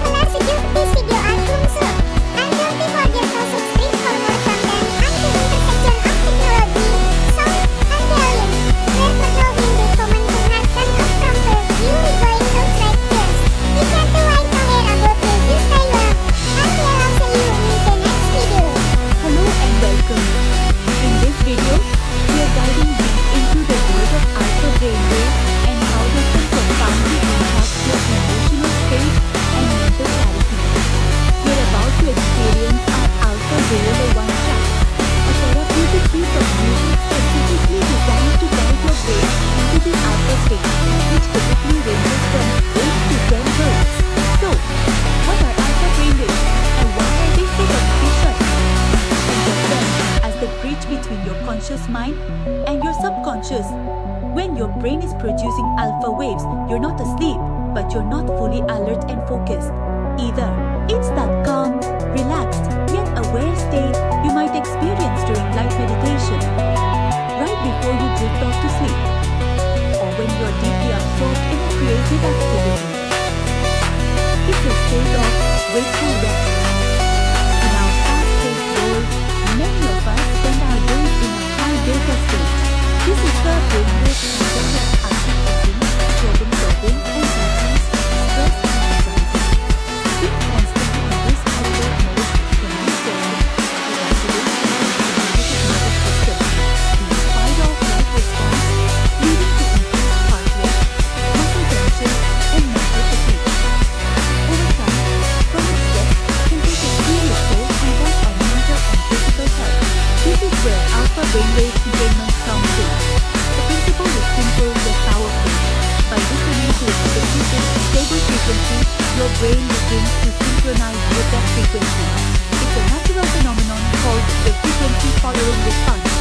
please sejuk this video at thumbs up. And don't forget to subscribe for more content and the intersection of technology, sound, and healing. Let me know in the comment what kind of prompter you are going to try first. We can't wait to hear about you. You stay well, and we'll see you in the next video. Hello and welcome. In this video, we are diving deep into the world of alpha brainwaves and how they can profoundly impact your emotional state and mental clarity. You're about to experience our Alpha 001 track, a therapeutic piece of music specifically designed to guide your brain into the alpha state, which typically ranges from 8 to 10 Hz. So, what are alpha brainwaves and why are they so beneficial? And just the this. When your brain is producing alpha waves, you're not asleep, but you're not fully alert and focused either. It's that calm, relaxed, yet aware state you might experience during light meditation, right before you drift off to sleep, or when you're deeply absorbed in a creative activity. It's a state of wakeful rest. In our fast-paced world, many of us spend our days in a high beta state. This is where brainwaves handle active thinking, problem-solving, and sometimes stress and anxiety. Being constantly in this hyper mode can lead to evacuation of the sympathetic nervous system, the fight-or-flight response, leading to increased heart rate, muscle tension, and mental fatigue. Over time, chronic stress can take a serious toll on both our mental and physical health. This is where alpha brainwave entrainment comes in. The principle is simple yet powerful. By listening to a specific, stable frequency, your brain begins to synchronize with that frequency. It's a natural phenomenon called the frequency following response.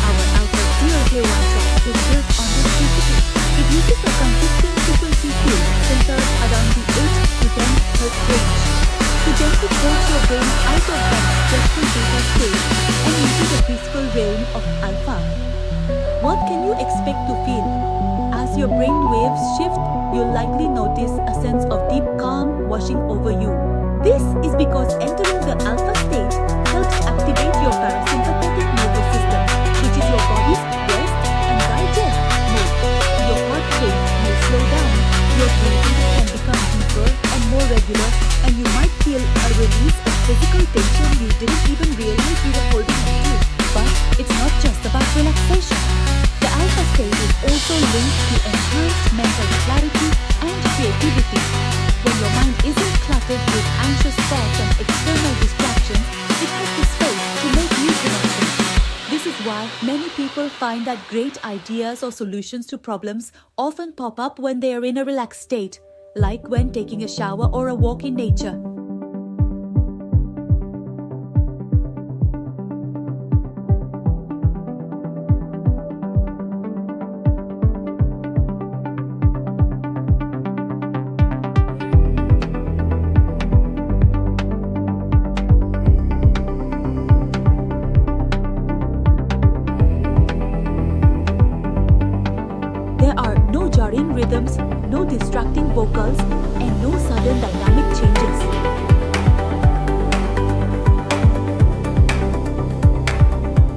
Our alpha 001 track is built on this principle. It uses a consistent frequency field centered around the 8 to 10 Hz range to gently coach your brain out of that stressful beta state and into the peaceful realm of alpha. What can you expect to feel? As your brain waves shift, you'll likely notice a sense of deep calm washing over you. This is because entering the alpha state helps activate your parasympathetic nervous system, which is your body's rest and digest mode. Your heart rate may slow down, your breathing can become deeper and more regular, and you might feel a release of physical tension you didn't even realize you were holding on to. But it's not just about relaxation. The alpha state is also linked to enhanced mental clarity and creativity. When your mind isn't cluttered with anxious thoughts and external distractions, it has the space to make new connections. This is why many people find that great ideas or solutions to problems often pop up when they are in a relaxed state, like when taking a shower or a walk in nature. Jarring rhythms, no distracting vocals, and no sudden dynamic changes.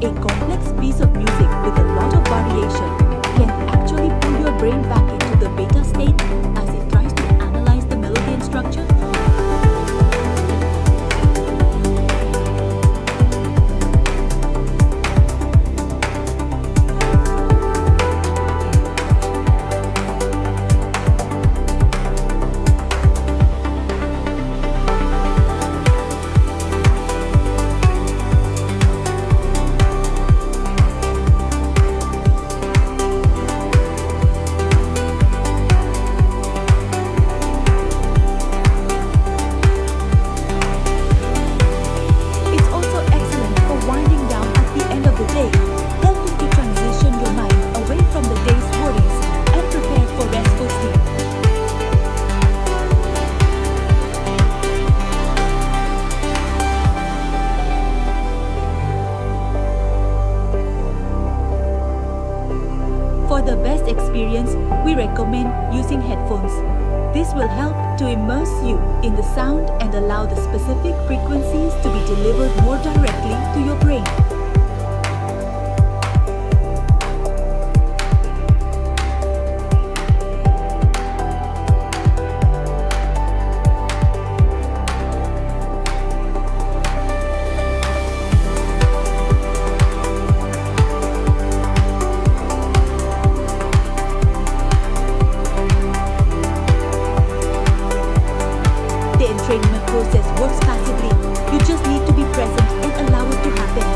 A complex piece of music with a lot of variation can actually pull your brain back into the beta state as it tries to analyze the melody and structure. For the best experience, we recommend using headphones. This will help to immerse you in the sound and allow the specific frequencies to be delivered more directly to your brain. Entrainment process works passively. You just need to be present and allow it to happen.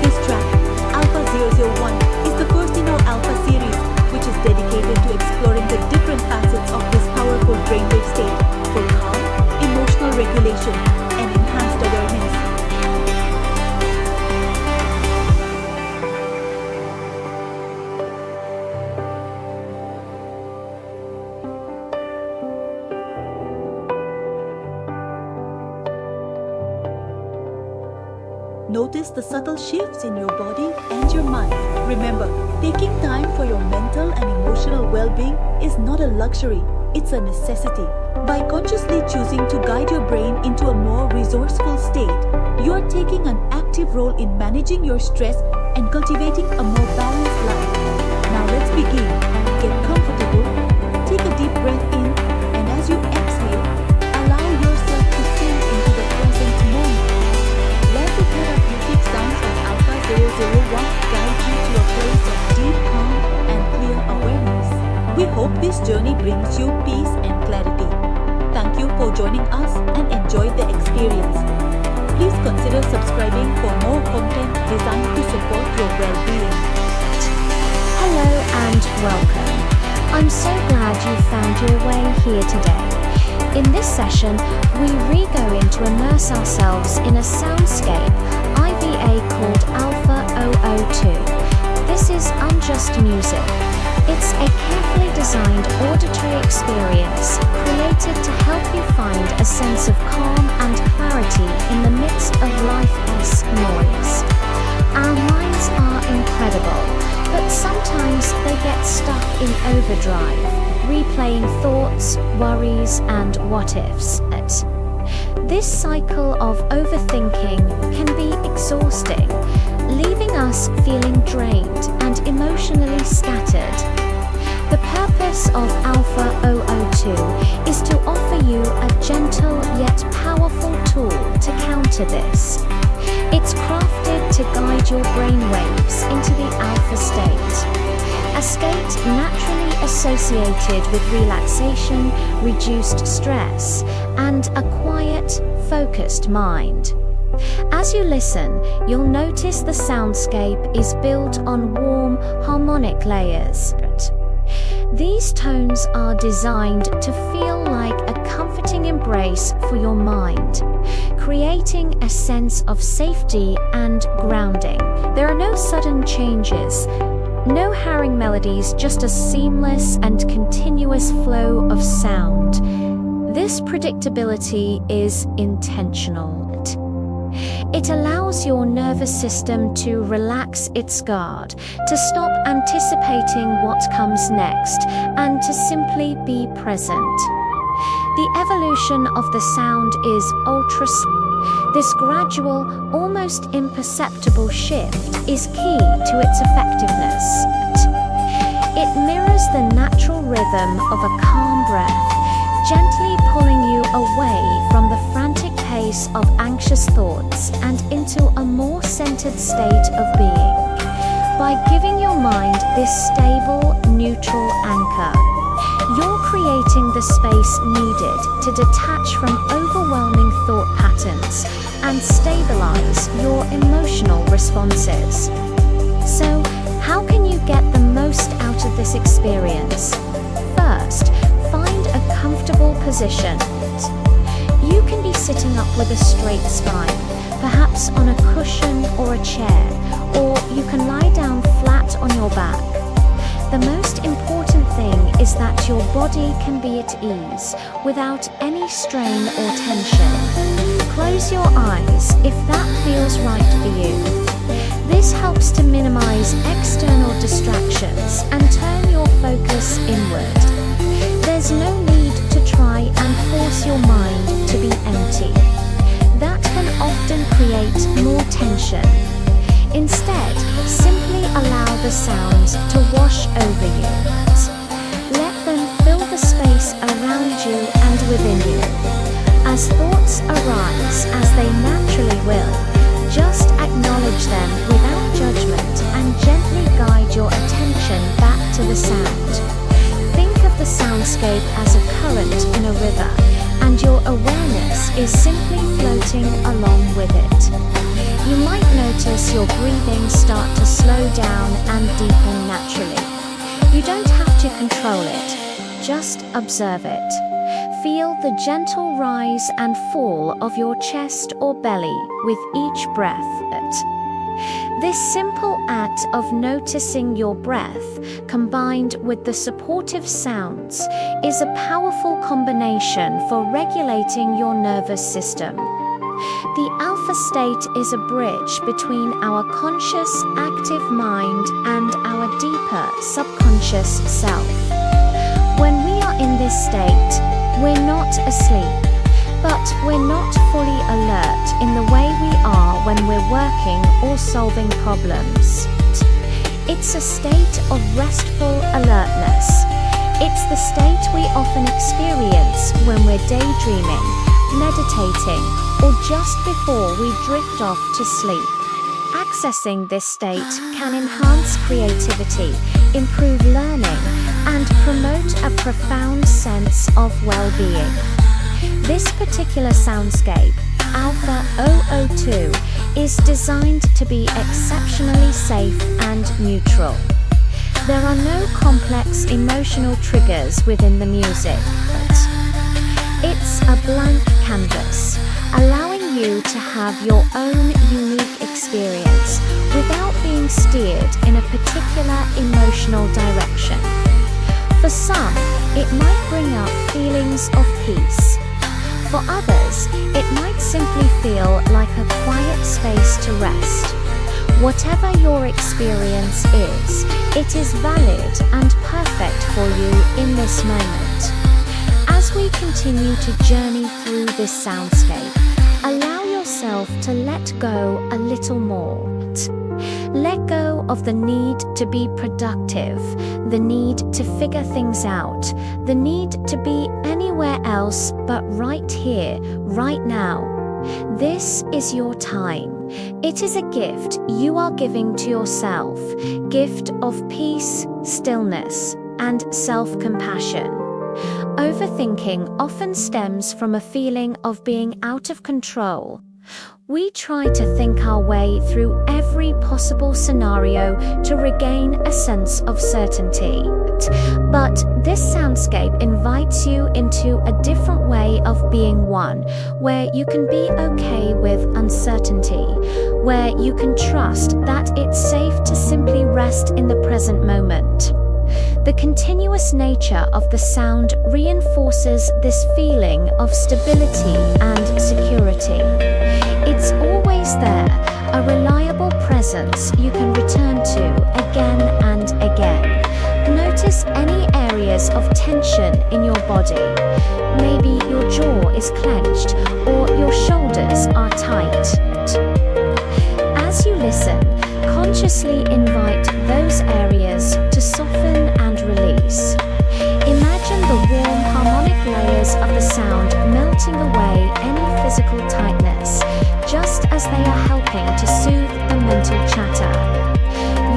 This track, Alpha 001, is the first in our Alpha series, which is dedicated to exploring the different facets of this powerful brainwave state for calm, emotional regulation, and enhanced awareness. notice the subtle shifts in your body and your mind. Remember, taking time for your mental and emotional well-being is not a luxury, it's a necessity. By consciously choosing to guide your brain into a more resourceful state, you are taking an active role in managing your stress and cultivating a more balanced life. Now let's begin. Get comfortable, take a deep breath in, and as you exhale, allow yourself to sink into the present moment. Let the therapeutic sounds of Alpha 001 guide you to a place of deep calm and clear awareness. We hope this journey brings you peace and clarity. Thank you for joining us and enjoy the experience. Please consider subscribing for more content designed to support your well-being. Hello and welcome. I'm so glad you found your way here today. In this session, we go in to immerse ourselves in a soundscape IVA called Alpha 002. This is unjust music. It's a carefully designed auditory experience created to help you find a sense of calm and clarity in the midst of life's noise. Our minds are incredible, but sometimes they get stuck in overdrive, replaying thoughts, worries, and what-ifs. This cycle of overthinking can be exhausting, leaving us feeling drained and emotionally scattered. The purpose of Alpha 002 is to offer you a gentle yet powerful tool to counter this. It's crafted to guide your brainwaves into the alpha state, a state naturally associated with relaxation, reduced stress, and a quiet, focused mind. As you listen, you'll notice the soundscape is built on warm, harmonic layers. These tones are designed to feel like a comforting embrace for your mind, creating a sense of safety and grounding. There are no sudden changes, no harrowing melodies, just a seamless and continuous flow of sound. This predictability is intentional. It allows your nervous system to relax its guard, to stop anticipating what comes next, and to simply be present. The evolution of the sound is ultra-slow. This gradual, almost imperceptible shift is key to its effectiveness. It mirrors the natural rhythm of a calm breath, gently pulling you away from the frantic pace of anxious thoughts and into a more centered state of being. By giving your mind this stable, neutral anchor, you're creating the space needed to detach from overwhelming thought patterns and stabilize your emotional responses. So, how can you get the most out of this experience? First, find a comfortable position. You can be sitting up with a straight spine, perhaps on a cushion or a chair, or you can lie down flat on your back. The most important thing is that your body can be at ease without any strain or tension. Close your eyes if that feels right for you. This helps to minimize external distractions and turn your focus inward. There's no need to try and force your mind to be empty. That can often create more tension. Instead, simply allow the sounds to wash over you. Let them fill the space around you and within you. As thoughts arise, as they naturally will, just acknowledge them without judgment and gently guide your attention back to the sound. Think of the soundscape as a current in a river, and your awareness is simply floating along with it. You might notice your breathing start to slow down and deepen naturally. You don't have to control it, just observe it. Feel the gentle rise and fall of your chest or belly with each breath. This simple act of noticing your breath, combined with the supportive sounds, is a powerful combination for regulating your nervous system. The alpha state is a bridge between our conscious, active mind and our deeper subconscious self. When we are in this state, we're not asleep, but we're not fully alert in the way we are when we're working or solving problems. It's a state of restful alertness. It's the state we often experience when we're daydreaming, meditating, or just before we drift off to sleep. Accessing this state can enhance creativity, improve learning, and promote a profound sense of well-being. This particular soundscape, Alpha 002, is designed to be exceptionally safe and neutral. There are no complex emotional triggers within the music. It's a blank canvas, allowing you to have your own unique experience without being steered in a particular emotional direction. For some, it might bring up feelings of peace. For others, it might simply feel like a quiet space to rest. Whatever your experience is, it is valid and perfect for you in this moment. As we continue to journey through this soundscape, allow yourself to let go a little more. Let go of the need to be productive, the need to figure things out, the need to be anywhere else but right here, right now. This is your time. It is a gift you are giving to yourself, gift of peace, stillness, and self-compassion. Overthinking often stems from a feeling of being out of control. We try to think our way through every possible scenario to regain a sense of certainty. But this soundscape invites you into a different way of being, one where you can be okay with uncertainty, where you can trust that it's safe to simply rest in the present moment. The continuous nature of the sound reinforces this feeling of stability and security. It's always there, a reliable presence you can return to again and again. Notice any areas of tension in your body. Maybe your jaw is clenched or your shoulders are tight. As you listen, consciously invite those areas to soften and release. Imagine the warm harmonic layers of the sound melting away any physical tightness, just as they are helping to soothe the mental chatter.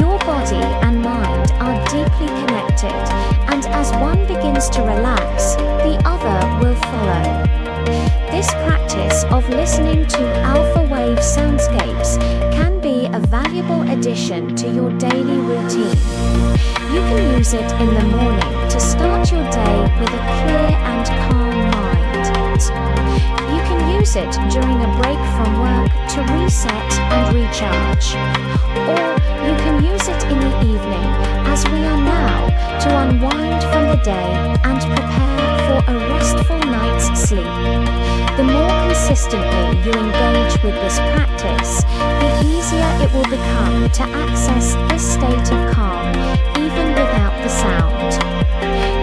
Your body and mind are deeply connected, and as one begins to relax, the other will follow. This practice of listening to alpha wave soundscapes can be a valuable addition to your daily routine. You can use it in the morning to start your day with a clear and calm mind. You can use it during a break from work to reset and recharge. Or you can use it in the evening, as we are now, to unwind from the day and prepare for a restful night's sleep. The more consistently you engage with this practice, the easier it will become to access this state of calm, even without the sound.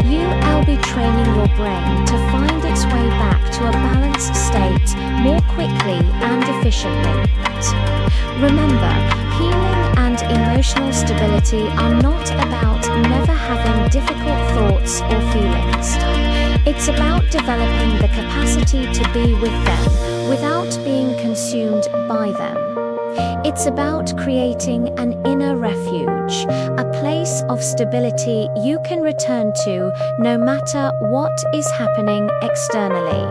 You'll be training your brain to find its way back to a balanced state more quickly and efficiently. Remember, healing and emotional stability are not about never having difficult thoughts or feelings. It's about developing the capacity to be with them without being consumed by them. It's about creating an inner refuge, a place of stability you can return to no matter what is happening externally.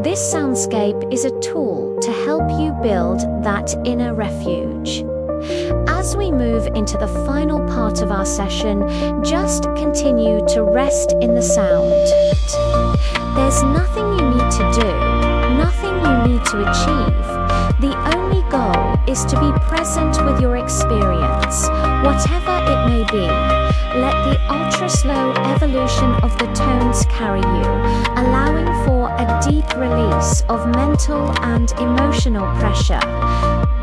This soundscape is a tool to help you build that inner refuge. As we move into the final part of our session, just continue to rest in the sound. There's nothing you need to do, nothing you need to achieve. The only goal is to be present with your experience, whatever it may be. Let the ultra-slow evolution of the tones carry you, allowing for a deep release of mental mental and emotional pressure.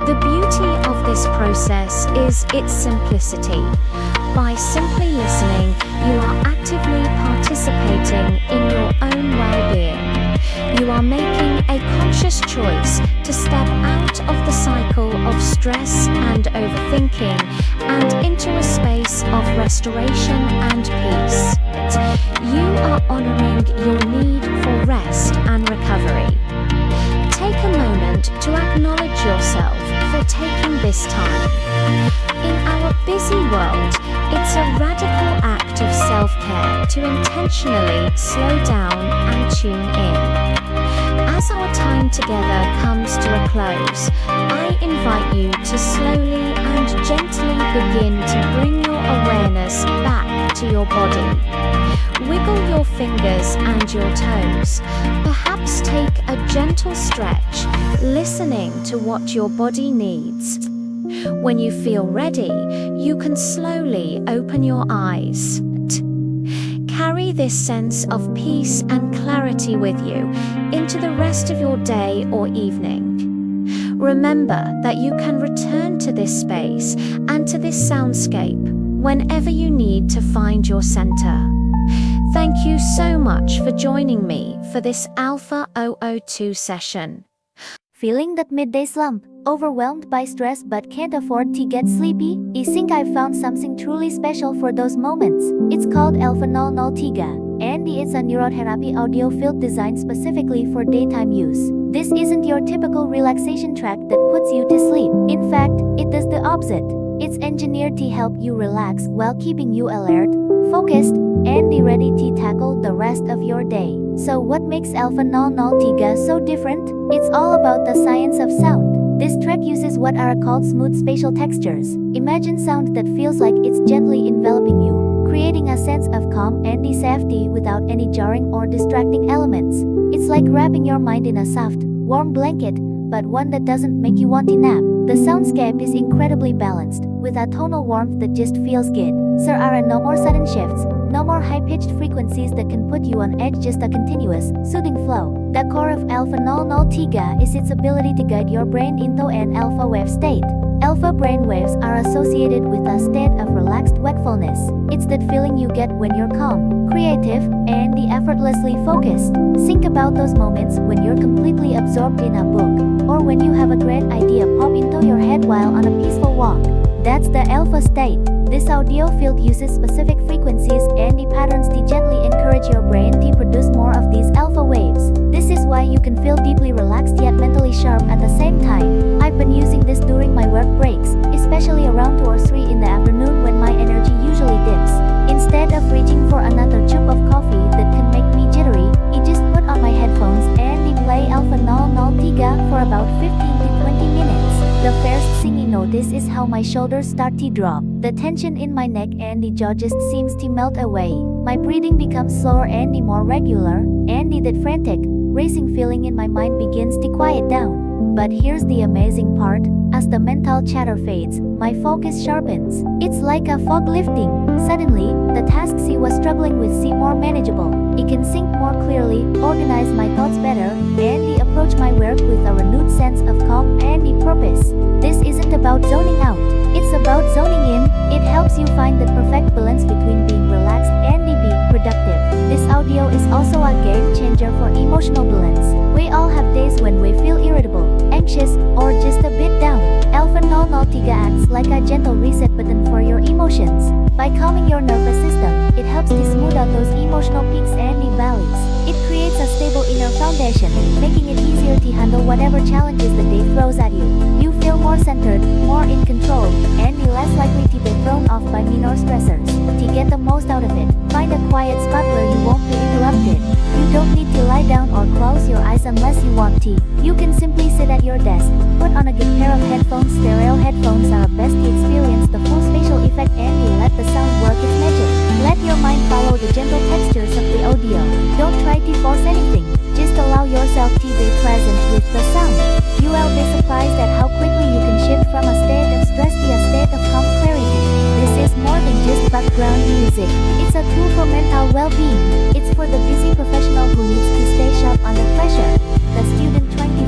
The beauty of this process is its simplicity. By simply listening, you are actively participating in your own well-being. You are making a conscious choice to step out of the cycle of stress and overthinking and into a space of restoration and peace. You are honoring your need for rest and recovery. Take a moment to acknowledge yourself for taking this time. In our busy world, it's a radical act of self-care to intentionally slow down and tune in. As our time together comes to a close, I invite you to slowly and gently begin to bring your awareness back to your body. Wiggle your fingers and your toes. Perhaps take a gentle stretch, listening to what your body needs. When you feel ready, you can slowly open your eyes. Carry this sense of peace and clarity with you into the rest of your day or evening. Remember that you can return to this space and to this soundscape whenever you need to find your center. Thank you so much for joining me for this Alpha 002 session. Feeling that midday slump, overwhelmed by stress but can't afford to get sleepy? I think I've found something truly special for those moments. It's called Alpha 003, and it's a neurotherapy audio field designed specifically for daytime use. This isn't your typical relaxation track that puts you to sleep. In fact, it does the opposite. It's engineered to help you relax while keeping you alert, focused, and ready to tackle the rest of your day. So what makes Alpha 003 so different? It's all about the science of sound. This track uses what are called smooth spatial textures. Imagine sound that feels like it's gently enveloping you, creating a sense of calm and safety without any jarring or distracting elements. It's like wrapping your mind in a soft, warm blanket, but one that doesn't make you want to nap. The soundscape is incredibly balanced, with a tonal warmth that just feels good. There are no more sudden shifts, no more high-pitched frequencies that can put you on edge, just a continuous, soothing flow. The core of Alpha 003 is its ability to guide your brain into an alpha wave state. Alpha brain waves are associated with a state of relaxed wakefulness. It's that feeling you get when you're calm, creative, and effortlessly focused. Think about those moments when you're completely absorbed in a book, or when you have a great idea pop into your head while on a peaceful walk. That's the alpha state. This audio field uses specific frequencies and patterns to gently encourage your brain to produce more of these alpha waves. This is why you can feel deeply relaxed yet mentally sharp at the same time. I've been using this during my work breaks, especially around 2 or 3 in the afternoon when my energy usually dips. Instead of reaching for another cup of coffee that can make me jittery, I just put on my headphones and play Alpha 003 for about 15 to 20 minutes. The first thing you notice is how my shoulders start to drop. The tension in my neck and the jaw just seems to melt away. My breathing becomes slower and more regular, and that frantic, racing feeling in my mind begins to quiet down. But here's the amazing part. As the mental chatter fades, my focus sharpens. It's like a fog lifting. Suddenly, the tasks I was struggling with seem more manageable. I can think more clearly, organize my thoughts better, and approach my work with a renewed sense of calm and purpose. This isn't about zoning out. It's about zoning in. It helps you find the perfect balance between being relaxed and being productive. This audio is also a game changer for emotional balance. We all have days when we feel irritable, anxious, or just a bit down. Alpha 003 acts like a gentle reset button for your emotions. By calming your nervous system, it helps to smooth out those emotional peaks and valleys. It creates a stable inner foundation, making it easier to handle whatever challenges the day throws at you. You feel more centered, more in control, and less likely to be thrown off by minor stressors. To get the most out of it, find a quiet spot where you won't be interrupted. You don't need to lie down or close your eyes unless you want to. You can simply sit at your desk, put on a good pair of headphones. Stereo headphones are best to experience the full spatial effect and let the sound work its magic. Let your mind follow the gentle textures of the audio. Don't try to force anything. Just allow yourself to be present with the sound. You will be surprised at how quickly you can shift from a state of stress to a state of calm clarity. This is more than just background music. It's a tool for mental well-being. It's for the busy professional who needs to stay sharp under pressure, the student trying to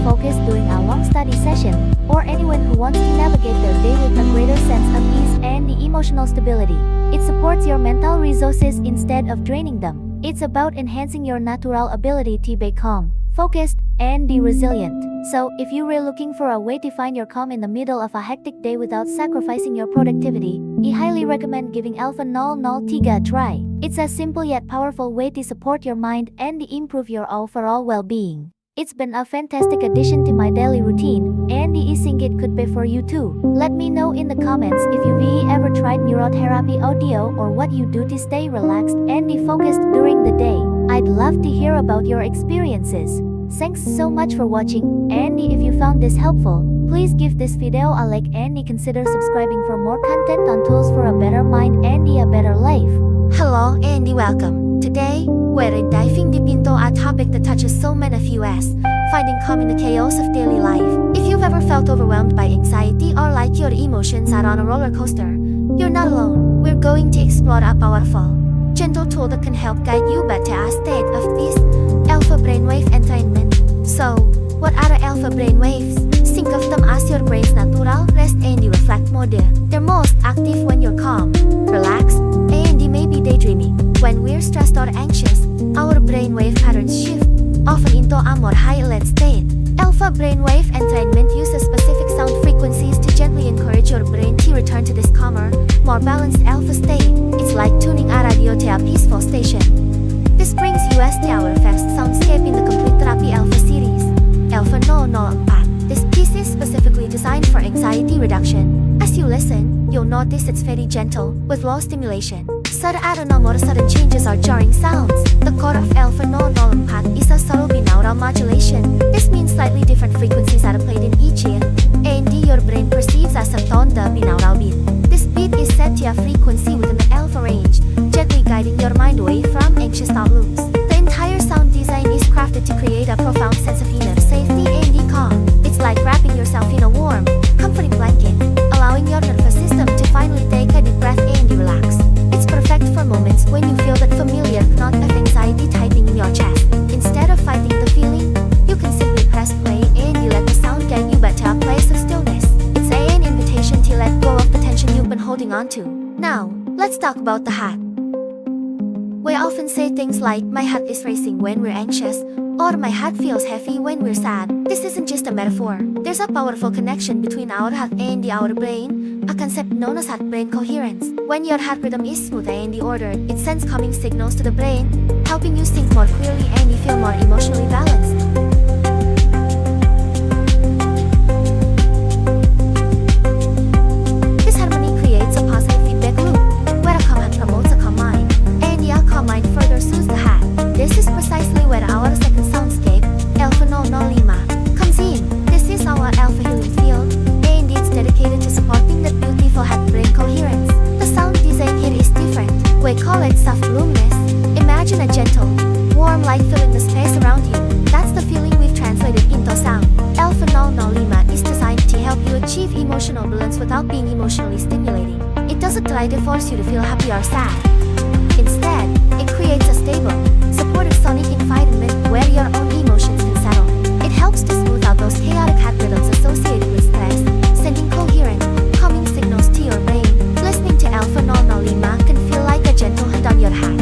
stability. It supports your mental resources instead of draining them. It's about enhancing your natural ability to be calm, focused, and be resilient. So, if you're really looking for a way to find your calm in the middle of a hectic day without sacrificing your productivity, I highly recommend giving Alpha 003 a try. It's a simple yet powerful way to support your mind and improve your overall well-being. It's been a fantastic addition to my daily routine, and I think it could be for you too. Let me know in the comments if you've ever tried neurotherapy audio or what you do to stay relaxed and focused during the day. I'd love to hear about your experiences. Thanks so much for watching, and if you found this helpful, please give this video a like and consider subscribing for more content on tools for a better mind and a better life. Hello and welcome. Today, we're diving deep into a topic that touches so many of us, finding calm in the chaos of daily life. If you've ever felt overwhelmed by anxiety or like your emotions are on a roller coaster, you're not alone. We're going to explore a powerful, gentle tool that can help guide you back to a state of peace, alpha brainwave entrainment. So, what are alpha brainwaves? Think of them as your brain's natural rest and reflect mode. They're most active when you're calm, relaxed, and maybe daydreaming. When we're stressed or anxious, our brainwave patterns shift, often into a more high-alert state. Alpha brainwave entrainment uses specific sound frequencies to gently encourage your brain to return to this calmer, more balanced alpha state. It's like tuning a radio to a peaceful station. This brings us to our first soundscape in the complete therapy alpha series, Alpha 004. This piece is specifically designed for anxiety reduction. As you listen, you'll notice it's very gentle, with low stimulation. So there are no more sudden changes or jarring sounds. The core of Alpha 004 is a subtle binaural modulation. This means slightly different frequencies are played in each ear, and your brain perceives as a tone the binaural beat. This beat is set to a frequency within the alpha range, gently guiding your mind away from anxious thought loops. The entire sound design is crafted to create a profound sense of inner safety and calm. It's like wrapping yourself in a warm, comforting blanket, allowing your nervous system to finally take a deep breath and relax. It's perfect for moments when you feel that familiar knot of anxiety tightening in your chest. Instead of fighting the feeling, you can simply press play and let the sound guide you back to a place of stillness. It's an invitation to let go of the tension you've been holding on to. Now, let's talk about the heart. We often say things like, my heart is racing when we're anxious, or my heart feels heavy when we're sad. This isn't just a metaphor. There's a powerful connection between our heart and our brain, a concept known as heart-brain coherence. When your heart rhythm is smooth and ordered, it sends calming signals to the brain, helping you think more clearly and you feel more emotionally balanced. This harmony creates a positive feedback loop, where a calm heart promotes a calm mind, and a calm mind further soothes the heart. This is precisely where our second soundscape, Alpha 005, comes in. This is our alpha healing field, and it's dedicated to supporting that beautiful heart-brain coherence. The sound design here is different. We call it soft luminous. Imagine a gentle, warm light filling the space around you. That's the feeling we've translated into sound. Alpha 005 is designed to help you achieve emotional balance without being emotionally stimulating. It doesn't try to force you to feel happy or sad. Instead, it creates a stable, supportive sonic environment where your own emotions can settle. It helps to smooth out those chaotic heart rhythms associated with stress, sending coherent, calming signals to your brain. Listening to Alpha 005 can feel like a gentle hand on your heart,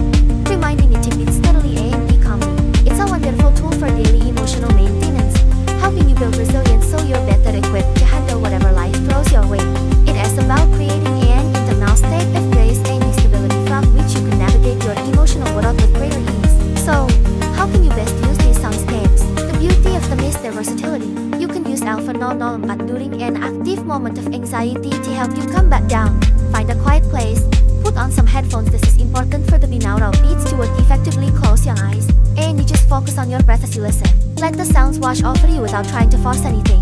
reminding you to beat steadily and be calmly. It's a wonderful tool for daily emotional maintenance, helping you build resilience so you're better equipped to handle whatever life throws your way. It is about creating an internal state of grace and stability from which you can navigate your emotional world with greater ease. So, how can you best use these soundscapes? The beauty of them is their versatility. You can use Alpha 005 during an active moment of anxiety to help you come back down. Find a quiet place, put on some headphones. This is important for the binaural beats to work effectively. Close your eyes, and you just focus on your breath as you listen. Let the sounds wash over you without trying to force anything.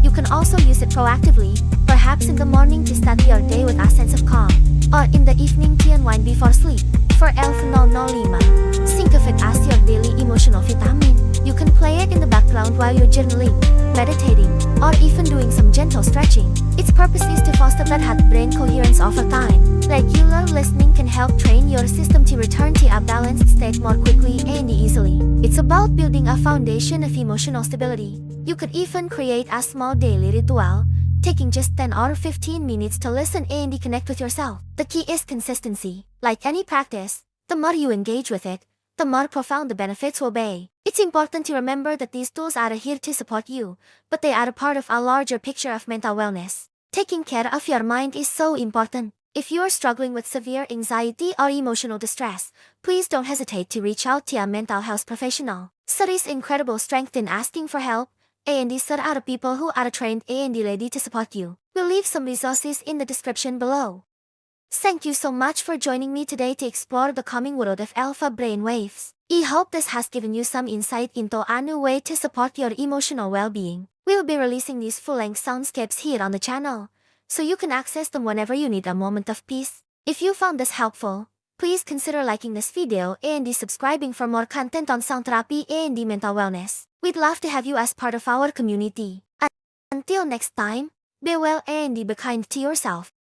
You can also use it proactively, perhaps in the morning to start your day with a sense of calm, or in the evening to unwind before sleep. For Alpha 005, think of it as your daily emotional vitamin. You can play it in the background while you're journaling, meditating, or even doing some gentle stretching. Its purpose is to foster that heart-brain coherence over time. Regular listening can help train your system to return to a balanced state more quickly and easily. It's about building a foundation of emotional stability. You could even create a small daily ritual, taking just 10 or 15 minutes to listen and connect with yourself. The key is consistency. Like any practice, the more you engage with it, the more profound the benefits will be. It's important to remember that these tools are here to support you, but they are a part of a larger picture of mental wellness. Taking care of your mind is so important. If you are struggling with severe anxiety or emotional distress, please don't hesitate to reach out to a mental health professional. Studies incredible strength in asking for help, and there are people who are trained and ready to support you. We'll leave some resources in the description below. Thank you so much for joining me today to explore the coming world of alpha brain waves. I hope this has given you some insight into a new way to support your emotional well-being. We'll be releasing these full-length soundscapes here on the channel, so you can access them whenever you need a moment of peace. If you found this helpful, please consider liking this video and subscribing for more content on sound therapy and mental wellness. We'd love to have you as part of our community. Until next time, be well and be kind to yourself.